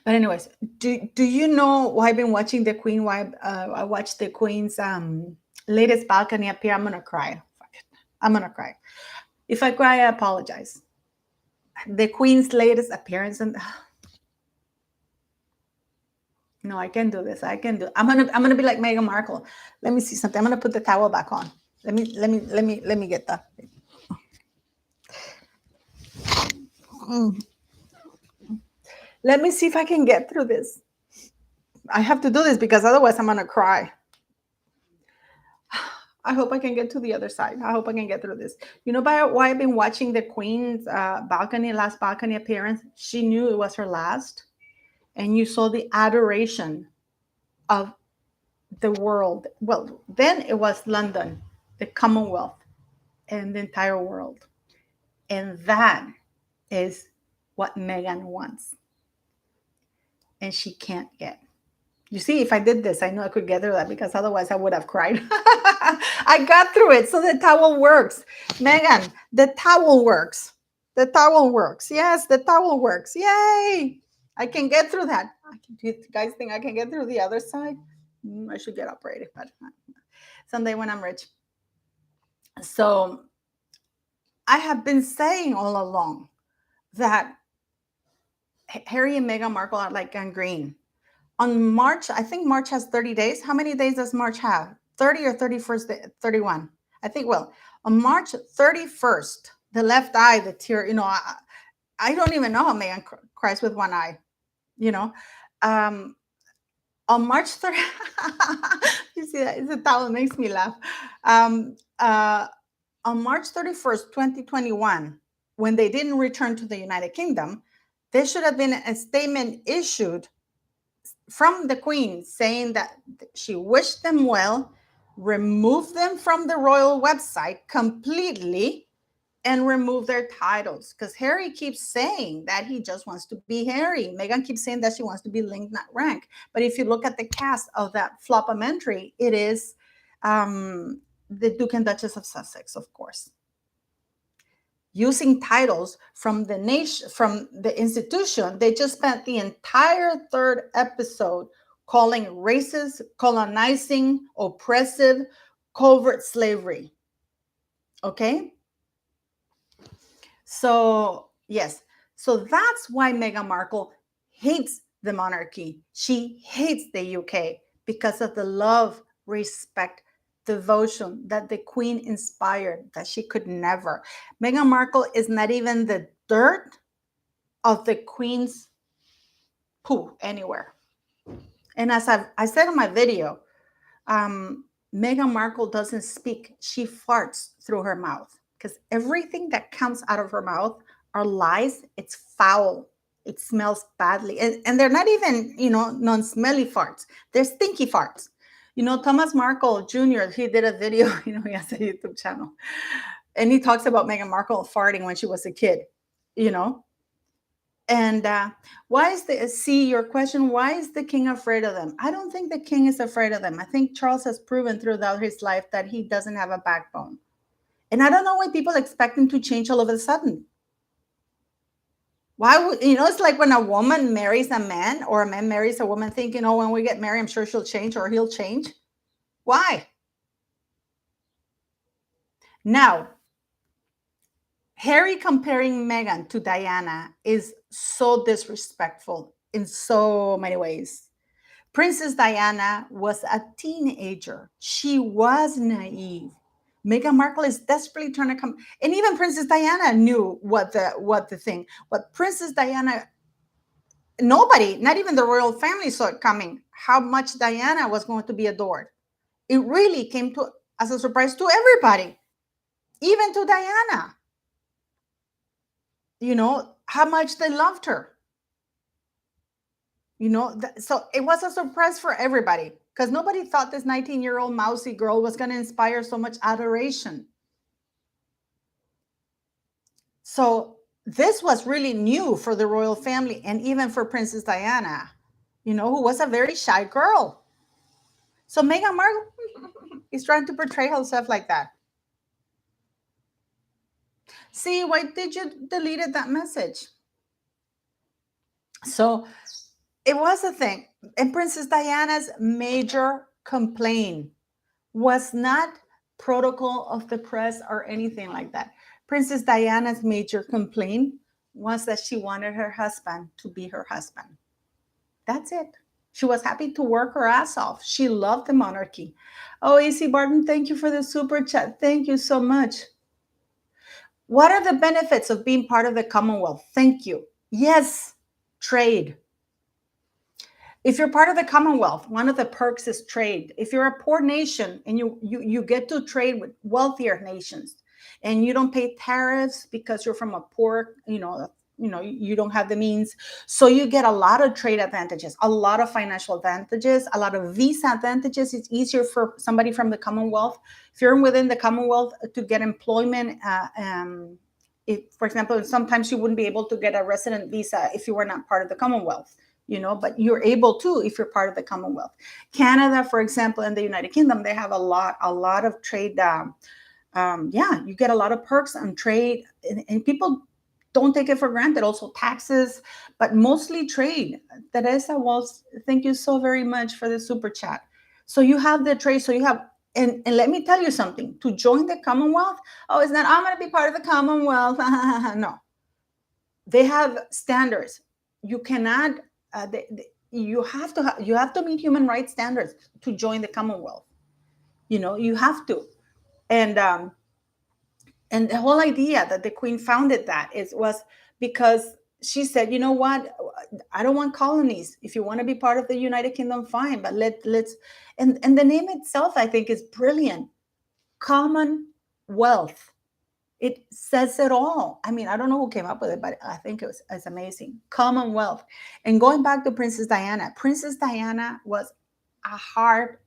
[SPEAKER 1] But anyways, do you know why I've been watching the Queen? Why I watched the Queen's latest balcony appear? I'm gonna cry. Fuck it. I'm gonna cry. If I cry, I apologize. The Queen's latest appearance, and no, I can do this. I can do. I'm gonna be like Meghan Markle. Let me see something. I'm gonna put the towel back on. Let me get that. Let me see if I can get through this. I have to do this because otherwise I'm gonna cry. I hope I can get to the other side. I hope I can get through this. You know why I've been watching the Queen's last balcony appearance? She knew it was her last. and you saw the adoration of the world. Well, then it was London, the Commonwealth, and the entire world. And that is what Meghan wants. And she can't get. You see, if I did this, I know I could get through that, because otherwise I would have cried. I got through it. So the towel works. Megan, the towel works. The towel works. Yes, the towel works. Yay. I can get through that. Do you guys think I can get through the other side? I should get operated, but someday when I'm rich. So I have been saying all along that Harry and Meghan Markle are like gangrene. On March, I think March has 30 days. How many days does March have? 30 or 31st, 31? I think, well, on March 31st, the left eye, the tear, I don't even know how Meghan cries with one eye, you know. On March 30th, you see that? It's a towel, it makes me laugh. On March 31st, 2021, when they didn't return to the United Kingdom, there should have been a statement issued from the Queen saying that she wished them well, removed them from the royal website completely, and remove their titles. Because Harry keeps saying that he just wants to be Harry. Meghan keeps saying that she wants to be Link, not Rank. But if you look at the cast of that flopamentary, it is the Duke and Duchess of Sussex, of course, using titles from the nation, from the institution. They just spent the entire third episode calling racist, colonizing, oppressive, covert slavery. Okay? So, yes. So that's why Meghan Markle hates the monarchy. She hates the UK because of the love, respect, devotion that the Queen inspired, that she could never. Meghan Markle is not even the dirt of the Queen's poo anywhere. And as I said in my video, Meghan Markle doesn't speak. She farts through her mouth, because everything that comes out of her mouth are lies. It's foul. It smells badly. And they're not even, non-smelly farts. They're stinky farts. Thomas Markle Jr., he did a video, he has a YouTube channel. And he talks about Meghan Markle farting when she was a kid, And your question, why is the king afraid of them? I don't think the king is afraid of them. I think Charles has proven throughout his life that he doesn't have a backbone. And I don't know why people expect him to change all of a sudden. Why would, it's like when a woman marries a man, or a man marries a woman thinking, oh, when we get married, I'm sure she'll change or he'll change. Why? Now, Harry comparing Meghan to Diana is so disrespectful in so many ways. Princess Diana was a teenager. She was naive. Meghan Markle is desperately trying to come, and even Princess Diana knew what the thing. But Princess Diana, nobody, not even the royal family, saw it coming. How much Diana was going to be adored. It really came as a surprise to everybody, even to Diana. How much they loved her. So it was a surprise for everybody, because nobody thought this 19-year-old mousy girl was going to inspire so much adoration. So this was really new for the royal family, and even for Princess Diana, who was a very shy girl. So Meghan Markle is trying to portray herself like that. See, why did you delete that message? So it was a thing. And Princess Diana's major complaint was not protocol of the press or anything like that. Princess Diana's major complaint was that she wanted her husband to be her husband. That's it. She was happy to work her ass off. She loved the monarchy. Oh, AC Barton, thank you for the super chat. Thank you so much. What are the benefits of being part of the Commonwealth? Thank you. Yes, trade. If you're part of the Commonwealth, one of the perks is trade. If you're a poor nation and you get to trade with wealthier nations, and you don't pay tariffs because you're from a poor, you don't have the means. So you get a lot of trade advantages, a lot of financial advantages, a lot of visa advantages. It's easier for somebody from the Commonwealth, if you're within the Commonwealth, to get employment. If, for example, sometimes you wouldn't be able to get a resident visa if you were not part of the Commonwealth, but you're able to if you're part of the Commonwealth. Canada, for example, and the United Kingdom, they have a lot of trade. Yeah, you get a lot of perks on trade, and people don't take it for granted. Also taxes, but mostly trade. Teresa was, thank you so very much for the super chat. So you have the trade. So you have, and let me tell you something. To join the Commonwealth, oh, it's not, I'm going to be part of the Commonwealth. No, they have standards. You cannot. You have to meet human rights standards to join the Commonwealth. You have to, and the whole idea that the Queen founded that was because she said, you know what, I don't want colonies. If you want to be part of the United Kingdom, fine, but let's and the name itself, I think, is brilliant. Commonwealth. It says it all. I mean, I don't know who came up with it, but I think it's amazing. Commonwealth. And going back to Princess Diana was a hard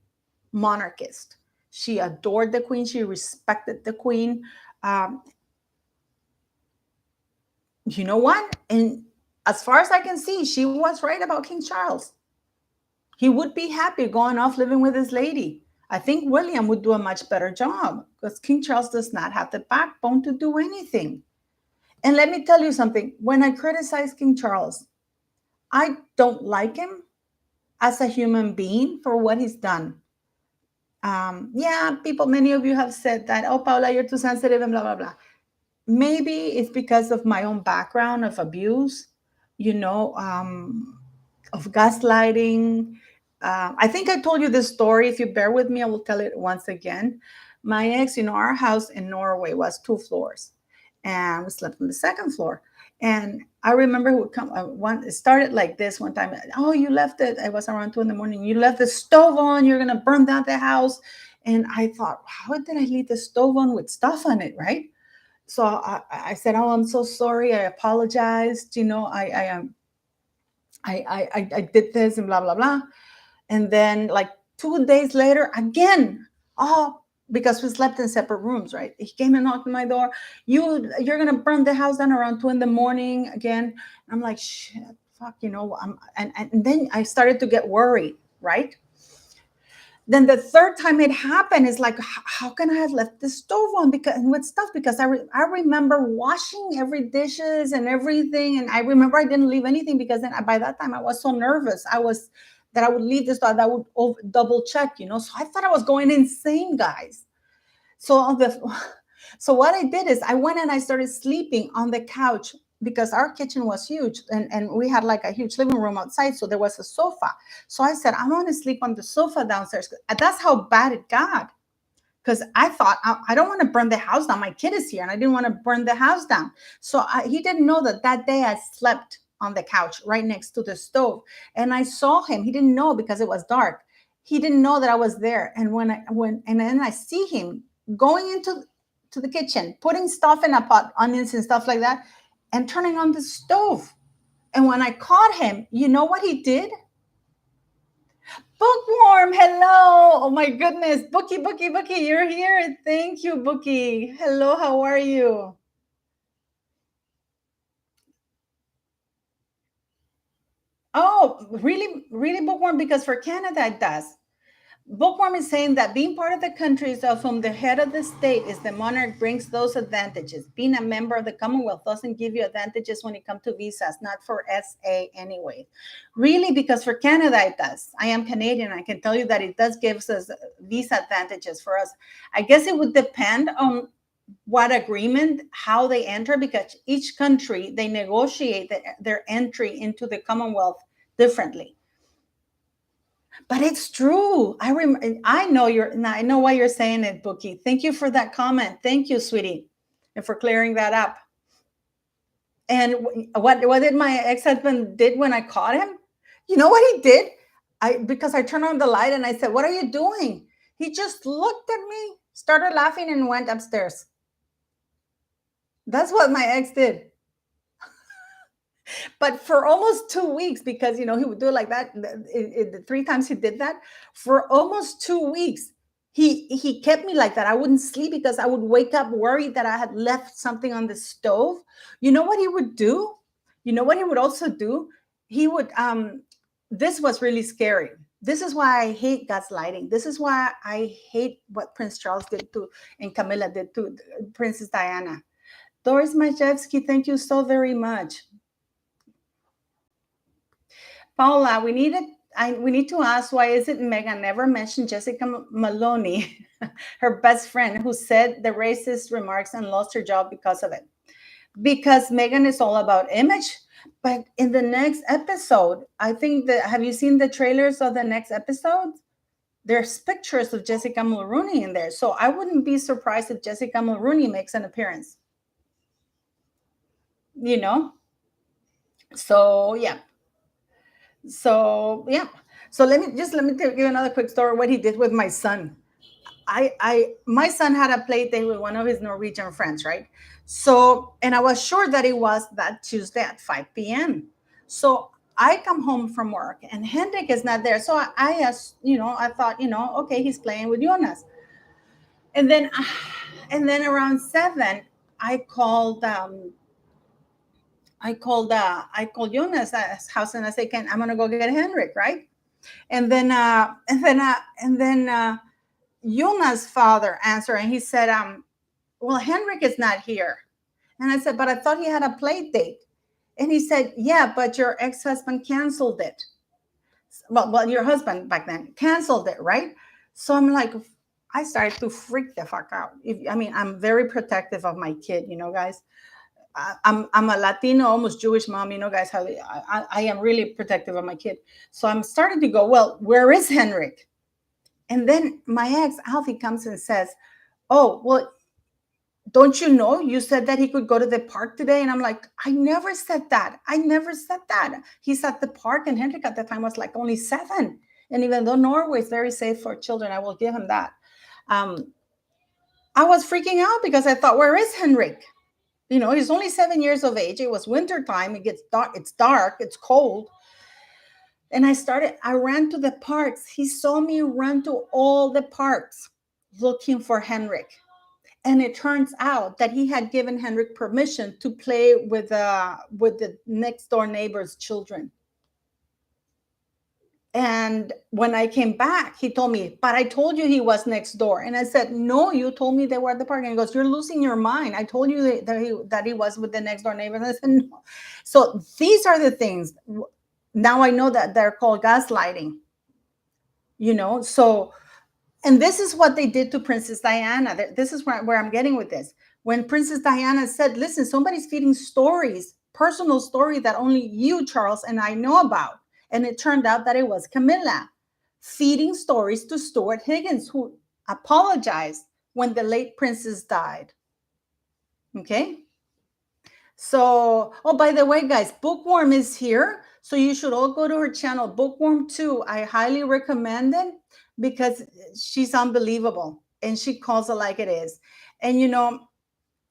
[SPEAKER 1] monarchist. She adored the Queen. She respected the Queen. Um, you know what? And as far as I can see, she was right about King Charles. He would be happy going off living with his lady. I think William would do a much better job because King Charles does not have the backbone to do anything. And let me tell you something. When I criticize King Charles, I don't like him as a human being for what he's done. Yeah, many of you have said that, oh, Paula, you're too sensitive and blah, blah, blah. Maybe it's because of my own background of abuse, of gaslighting. I think I told you this story. If you bear with me, I will tell it once again. My ex, our house in Norway was 2 floors, and we slept on the second floor. And I remember he would come. It started like this one time. Oh, you left it. It was around 2 in the morning. You left the stove on. You're gonna burn down the house. And I thought, how did I leave the stove on with stuff on it, right? So I said, oh, I'm so sorry. I apologized. I did this and blah, blah, blah. And then like 2 days later, again, oh, because we slept in separate rooms, right? He came and knocked on my door. You're going to burn the house down around 2 in the morning again. I'm like, shit, fuck, and then I started to get worried, right? Then the third time it happened is like, how can I have left the stove on because I remember washing every dishes and everything, and I remember I didn't leave anything because then by that time I was so nervous. I would leave the stove. I would double check, So I thought I was going insane, guys. So so what I did is I went and I started sleeping on the couch because our kitchen was huge, and we had like a huge living room outside. So there was a sofa. So I said, I want to sleep on the sofa downstairs. That's how bad it got. Because I thought, I don't want to burn the house down. My kid is here and I didn't want to burn the house down. So he didn't know that day I slept on the couch right next to the stove. And I saw him. He didn't know because it was dark. He didn't know that I was there. And and then I see him going into the kitchen, putting stuff in a pot, onions and stuff like that, and turning on the stove. And when I caught him, you know what he did? Bookworm, hello. Oh my goodness. Bookie, you're here. Thank you, Bookie. Hello, how are you? Oh, really, really, Bookworm? Because for Canada, it does. Bookworm is saying that being part of the countries of whom the head of the state is the monarch brings those advantages. Being a member of the Commonwealth doesn't give you advantages when it comes to visas, not for SA anyway. Really, because for Canada, it does. I am Canadian. I can tell you that it does give us visa advantages for us. I guess it would depend on what agreement, how they enter, because each country, they negotiate their entry into the Commonwealth differently. But it's true. I know why you're saying it, Bookie. Thank you for that comment. Thank you, sweetie, and for clearing that up. And what did my ex-husband did when I caught him? You know what he did? Because I turned on the light and I said, "What are you doing?" He just looked at me, started laughing, and went upstairs. That's what my ex did. But for almost 2 weeks, because he would do it like that. The 3 times he did that, for almost 2 weeks, he kept me like that. I wouldn't sleep because I would wake up worried that I had left something on the stove. You know what he would do? You know what he would also do? He would this was really scary. This is why I hate gaslighting. This is why I hate what Prince Charles did to and Camilla did to Princess Diana. Doris Majewski, thank you so very much. Paula, we need to ask, why is it Meghan never mentioned Jessica Maloney, her best friend, who said the racist remarks and lost her job because of it? Because Meghan is all about image. But in the next episode, I think that, have you seen the trailers of the next episode? There's pictures of Jessica Mulroney in there. So I wouldn't be surprised if Jessica Mulroney makes an appearance. You know? So yeah. So yeah. So let me give you another quick story. What he did with my son. My son had a play date with one of his Norwegian friends, right? So, and I was sure that it was that Tuesday at 5 p.m. So I come home from work and Hendrik is not there. So I asked, I thought, okay, he's playing with Jonas. And then around 7, I called Jonas' house and I said, I'm gonna go get Hendrik, right? And then Jonas' father answered and he said, well, Hendrik is not here. And I said, but I thought he had a play date. And he said, yeah, but your ex-husband canceled it. Well, your husband back then canceled it, right? So I'm like, I started to freak the fuck out. I'm very protective of my kid, guys. I'm a Latino, almost Jewish mom, guys, how I am really protective of my kid. So I'm starting to go, well, where is Hendrik? And then my ex, Alfie, comes and says, oh, well, don't you know you said that he could go to the park today? And I'm like, I never said that. He's at the park, and Hendrik at the time was like only 7. And even though Norway is very safe for children, I will give him that. I was freaking out because I thought, where is Hendrik? He's only 7 years of age. It was winter time. It gets dark. It's dark. It's cold. And I ran to the parks. He saw me run to all the parks looking for Hendrik. And it turns out that he had given Hendrik permission to play with the next door neighbor's children. And when I came back, he told me, but I told you he was next door. And I said, no, you told me they were at the park. And he goes, you're losing your mind. I told you that he was with the next door neighbor. And I said, no. So these are the things. Now I know that they're called gaslighting, so, and this is what they did to Princess Diana. This is where I'm getting with this. When Princess Diana said, listen, somebody's feeding stories, personal story that only you, Charles, and I know about. And it turned out that it was Camilla feeding stories to Stuart Higgins, who apologized when the late princess died. Okay? So, oh, by the way, guys, Bookworm is here. So you should all go to her channel, Bookworm 2. I highly recommend it because she's unbelievable and she calls it like it is. And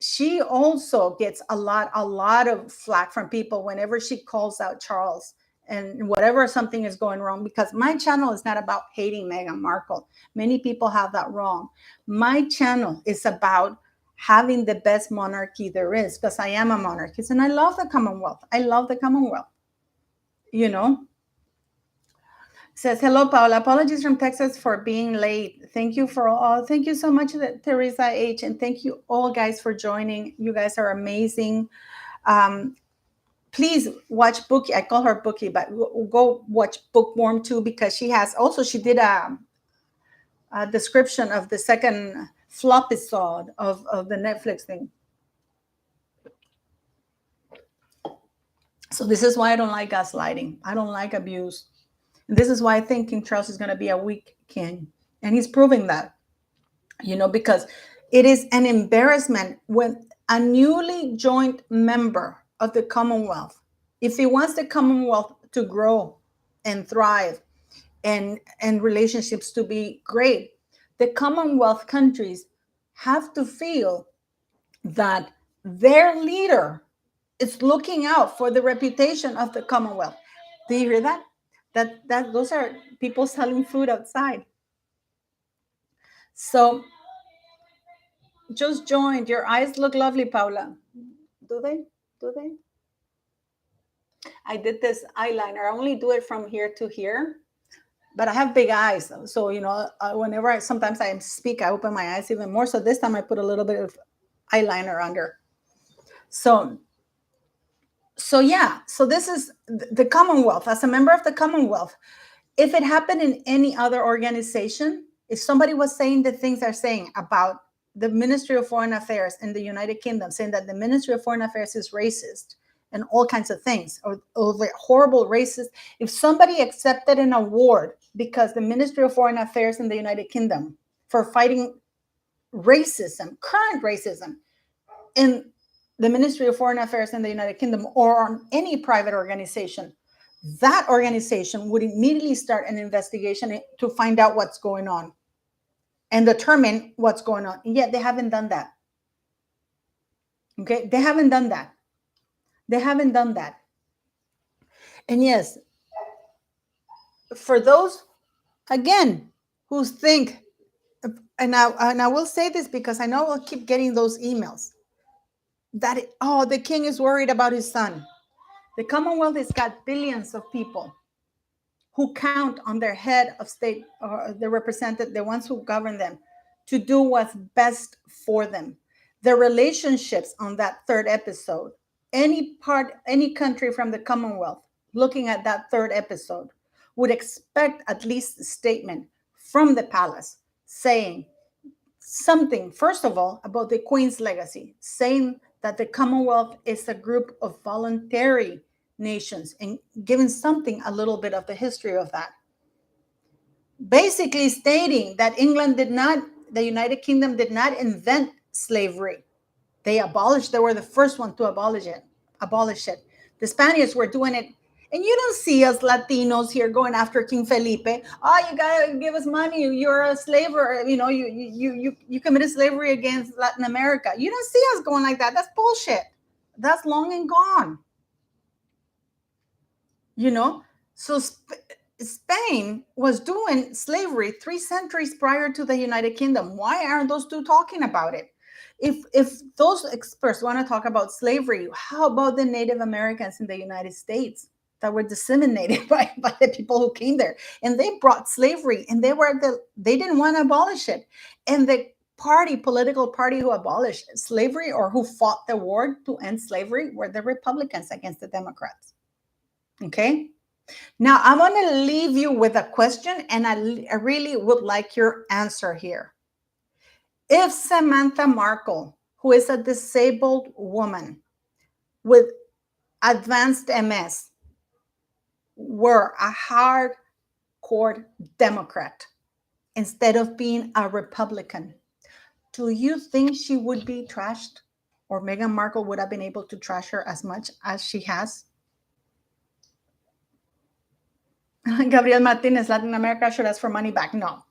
[SPEAKER 1] she also gets a lot of flack from people whenever she calls out Charles and whatever something is going wrong, because my channel is not about hating Meghan Markle. Many people have that wrong. My channel is about having the best monarchy there is, because I am a monarchist and I love the Commonwealth. Says, hello, Paula. Apologies from Texas for being late. Thank you thank you so much, Teresa H. And thank you all, guys, for joining. You guys are amazing. Please watch Bookie. I call her Bookie, but go watch Bookworm 2, because she did a description of the second flop episode of the Netflix thing. So this is why I don't like gaslighting. I don't like abuse. And this is why I think King Charles is going to be a weak king. And he's proving that, because it is an embarrassment when a newly joined member of the Commonwealth, if he wants the Commonwealth to grow and thrive and relationships to be great, the Commonwealth countries have to feel that their leader It's looking out for the reputation of the Commonwealth. Do you hear that? That those are people selling food outside. So just joined. Your eyes look lovely, Paula. Do they? Do they? I did this eyeliner. I only do it from here to here, but I have big eyes. So, whenever sometimes I speak, I open my eyes even more. So this time I put a little bit of eyeliner under. So yeah. So this is the Commonwealth. As a member of the Commonwealth, if it happened in any other organization, if somebody was saying the things they're saying about the Ministry of Foreign Affairs in the United Kingdom, saying that the Ministry of Foreign Affairs is racist and all kinds of things, or horrible racist, if somebody accepted an award because the Ministry of Foreign Affairs in the United Kingdom for fighting racism, current racism in the Ministry of Foreign Affairs in the United Kingdom or on any private organization, that organization would immediately start an investigation to find out what's going on and determine what's going on. And yet they haven't done that. Okay, they haven't done that. They haven't done that. And yes, for those, again, who think, and I will say this because I know we'll keep getting those emails, that, the king is worried about his son. The Commonwealth has got billions of people who count on their head of state or the representative, the ones who govern them, to do what's best for them. The relationships on that third episode, any country from the Commonwealth looking at that third episode would expect at least a statement from the palace saying something, first of all, about the Queen's legacy, saying that the Commonwealth is a group of voluntary nations and giving something, a little bit of the history of that. Basically stating that the United Kingdom did not invent slavery. They were the first one to abolish it. The Spaniards were doing it. And you don't see us Latinos here going after King Felipe. Oh, you gotta give us money. You're a slaver. You committed slavery against Latin America. You don't see us going like that. That's bullshit. That's long and gone. So Spain was doing slavery 3 centuries prior to the United Kingdom. Why aren't those two talking about it? If those experts want to talk about slavery, how about the Native Americans in the United States that were disseminated by the people who came there? And they brought slavery, and they didn't want to abolish it. And the political party who abolished slavery or who fought the war to end slavery were the Republicans against the Democrats. Okay? Now, I'm going to leave you with a question, and I really would like your answer here. If Samantha Markle, who is a disabled woman with advanced MS, were a hardcore Democrat instead of being a Republican, do you think she would be trashed, or Meghan Markle would have been able to trash her as much as she has? Gabriel Martinez, Latin America should ask for money back. No,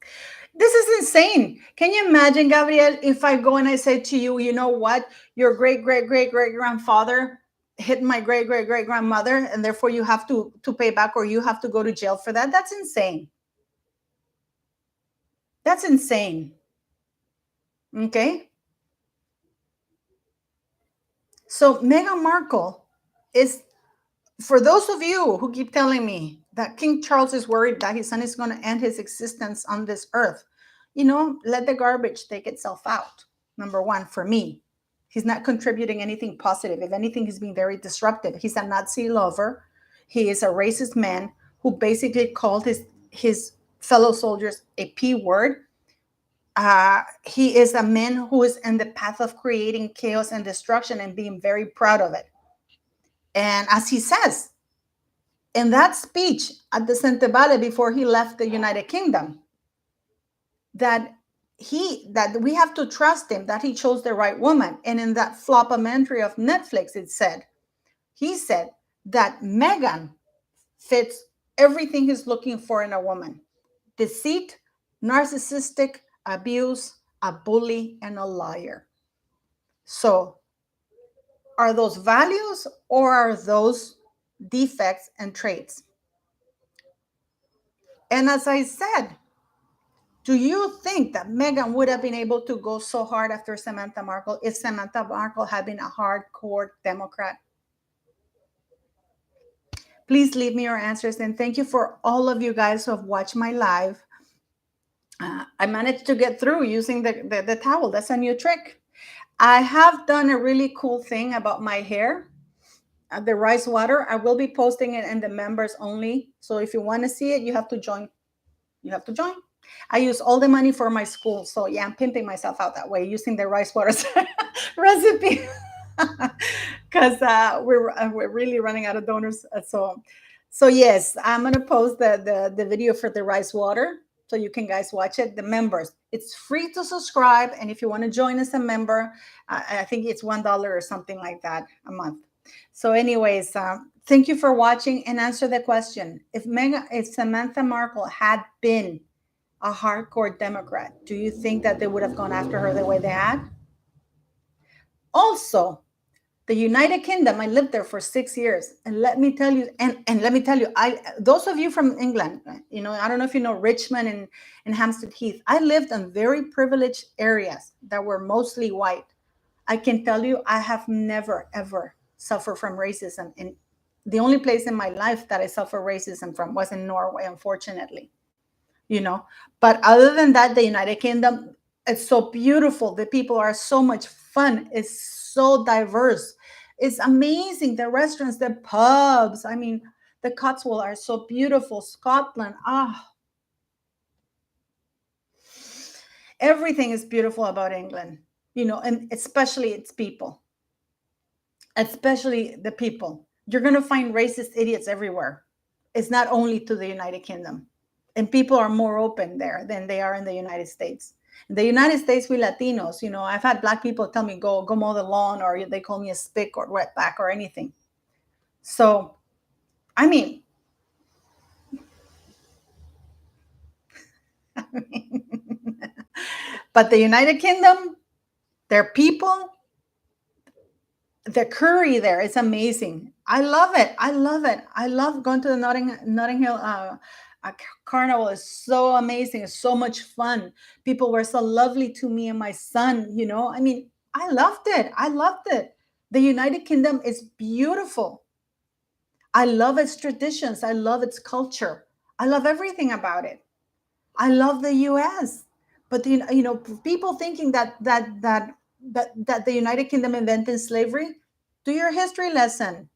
[SPEAKER 1] this is insane. Can you imagine, Gabriel, if I go and I say to you, you know what, your great grandfather hit my great grandmother, and therefore you have to pay back, or you have to go to jail for that? That's insane. That's insane. Okay. So Meghan Markle is, for those of you who keep telling me that King Charles is worried that his son is going to end his existence on this earth, let the garbage take itself out. Number one, for me, he's not contributing anything positive. If anything, he's being very disruptive. He's a Nazi lover. He is a racist man who basically called his fellow soldiers a P word. He is a man who is in the path of creating chaos and destruction and being very proud of it. And as he says in that speech at the Sente Vale before he left the United Kingdom, that we have to trust him, that he chose the right woman. And in that flopamentary of Netflix, he said that Meghan fits everything he's looking for in a woman: deceit, narcissistic, abuse, a bully, and a liar. So Are those values or are those defects and traits? And as I said, do you think that Meghan would have been able to go so hard after Samantha Markle if Samantha Markle had been a hardcore Democrat? Please leave me your answers. And thank you for all of you guys who have watched my live. I managed to get through using the towel. That's a new trick. I have done a really cool thing about my hair. The rice water, I will be posting it in the members only. So if you want to see it, you have to join. You have to join. I use all the money for my school. So yeah, I'm pimping myself out that way using the rice water recipe. Because we're really running out of donors. So yes, I'm gonna post the video for the rice water so you can guys watch it. The members, it's free to subscribe, and if you want to join as a member, I think it's $1 or something like that a month. So, anyways, thank you for watching and answer the question. If Samantha Markle had been a hardcore Democrat, do you think that they would have gone after her the way they had? Also, the United Kingdom, I lived there for 6 years, and let me tell you, and let me tell you, those of you from England, I don't know if you know Richmond and Hampstead Heath. I lived in very privileged areas that were mostly white. I can tell you, I have never ever suffered from racism, and the only place in my life that I suffered racism from was in Norway, unfortunately. But other than that, the United Kingdom, it's so beautiful. The people are so much fun. It's so diverse. It's amazing. The restaurants, the pubs. I mean, the Cotswolds are so beautiful. Scotland, everything is beautiful about England, and especially its people, especially the people. You're going to find racist idiots everywhere. It's not only to the United Kingdom. And people are more open there than they are in the United States. In the United States, we Latinos, I've had Black people tell me, go mow the lawn, or they call me a spick or wetback or anything. So, I mean, but the United Kingdom, their people, the curry there is amazing. I love it. I love it. I love going to the Notting Hill carnival. Is so amazing. It's so much fun. People were so lovely to me and my son. I mean, I loved it. I loved it. The United Kingdom is beautiful. I love its traditions. I love its culture. I love everything about it. I love the U.S. But people thinking that the United Kingdom invented slavery. Do your history lesson.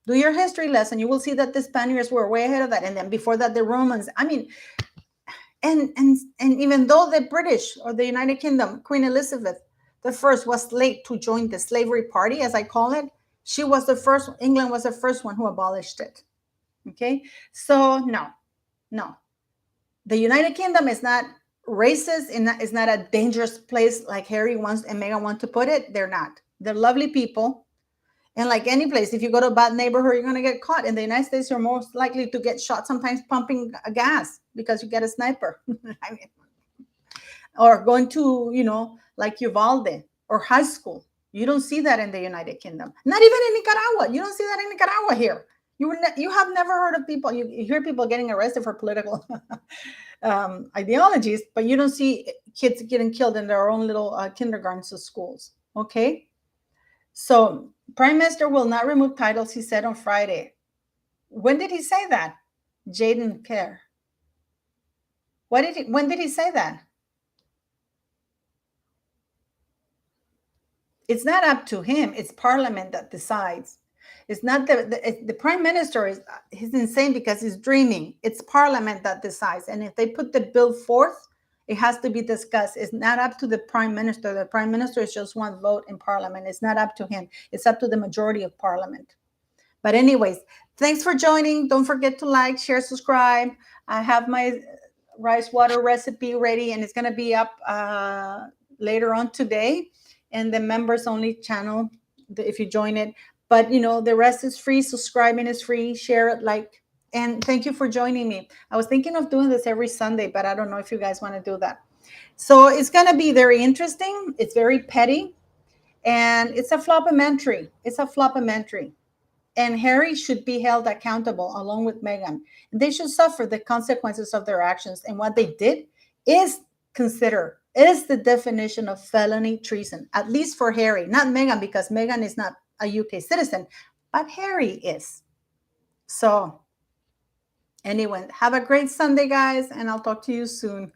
[SPEAKER 1] Do your history lesson. You will see that the Spaniards were way ahead of that, and then before that, the Romans. I mean, and even though the British or the United Kingdom, Queen Elizabeth the First was late to join the slavery party, as I call it, she was the first. England was the first one who abolished it. Okay, so no, the United Kingdom is not racist and is not a dangerous place like Harry wants and Meghan want to put it. They're not. They're lovely people. And like any place, if you go to a bad neighborhood, you're going to get caught. In the United States, you're most likely to get shot, sometimes pumping a gas because you get a sniper. I mean, or going to, like Uvalde or high school. You don't see that in the United Kingdom. Not even in Nicaragua. You don't see that in Nicaragua here. You have never heard of people. You hear people getting arrested for political ideologies, but you don't see kids getting killed in their own little kindergartens or schools. Okay. So Prime Minister will not remove titles, he said on Friday. When did he say that? Jaden Care. When did he say that? It's not up to him. It's Parliament that decides. It's not the Prime Minister he's insane because he's dreaming. It's Parliament that decides. And if they put the bill forth, it has to be discussed. It's not up to the Prime Minister. The Prime Minister is just one vote in Parliament. It's not up to him. It's up to the majority of Parliament. But anyways, thanks for joining. Don't forget to like, share, subscribe. I have my rice water recipe ready, and it's going to be up later on today. And the members only channel if you join it. But the rest is free. Subscribing is free. Share it, like. And thank you for joining me. I was thinking of doing this every Sunday, but I don't know if you guys want to do that. So it's going to be very interesting. It's very petty. And it's a flopamentary. It's a flopamentary. And Harry should be held accountable along with Meghan. They should suffer the consequences of their actions. And what they did is is the definition of felony treason, at least for Harry, not Meghan, because Meghan is not a UK citizen, but Harry is. So, anyway, have a great Sunday, guys, and I'll talk to you soon.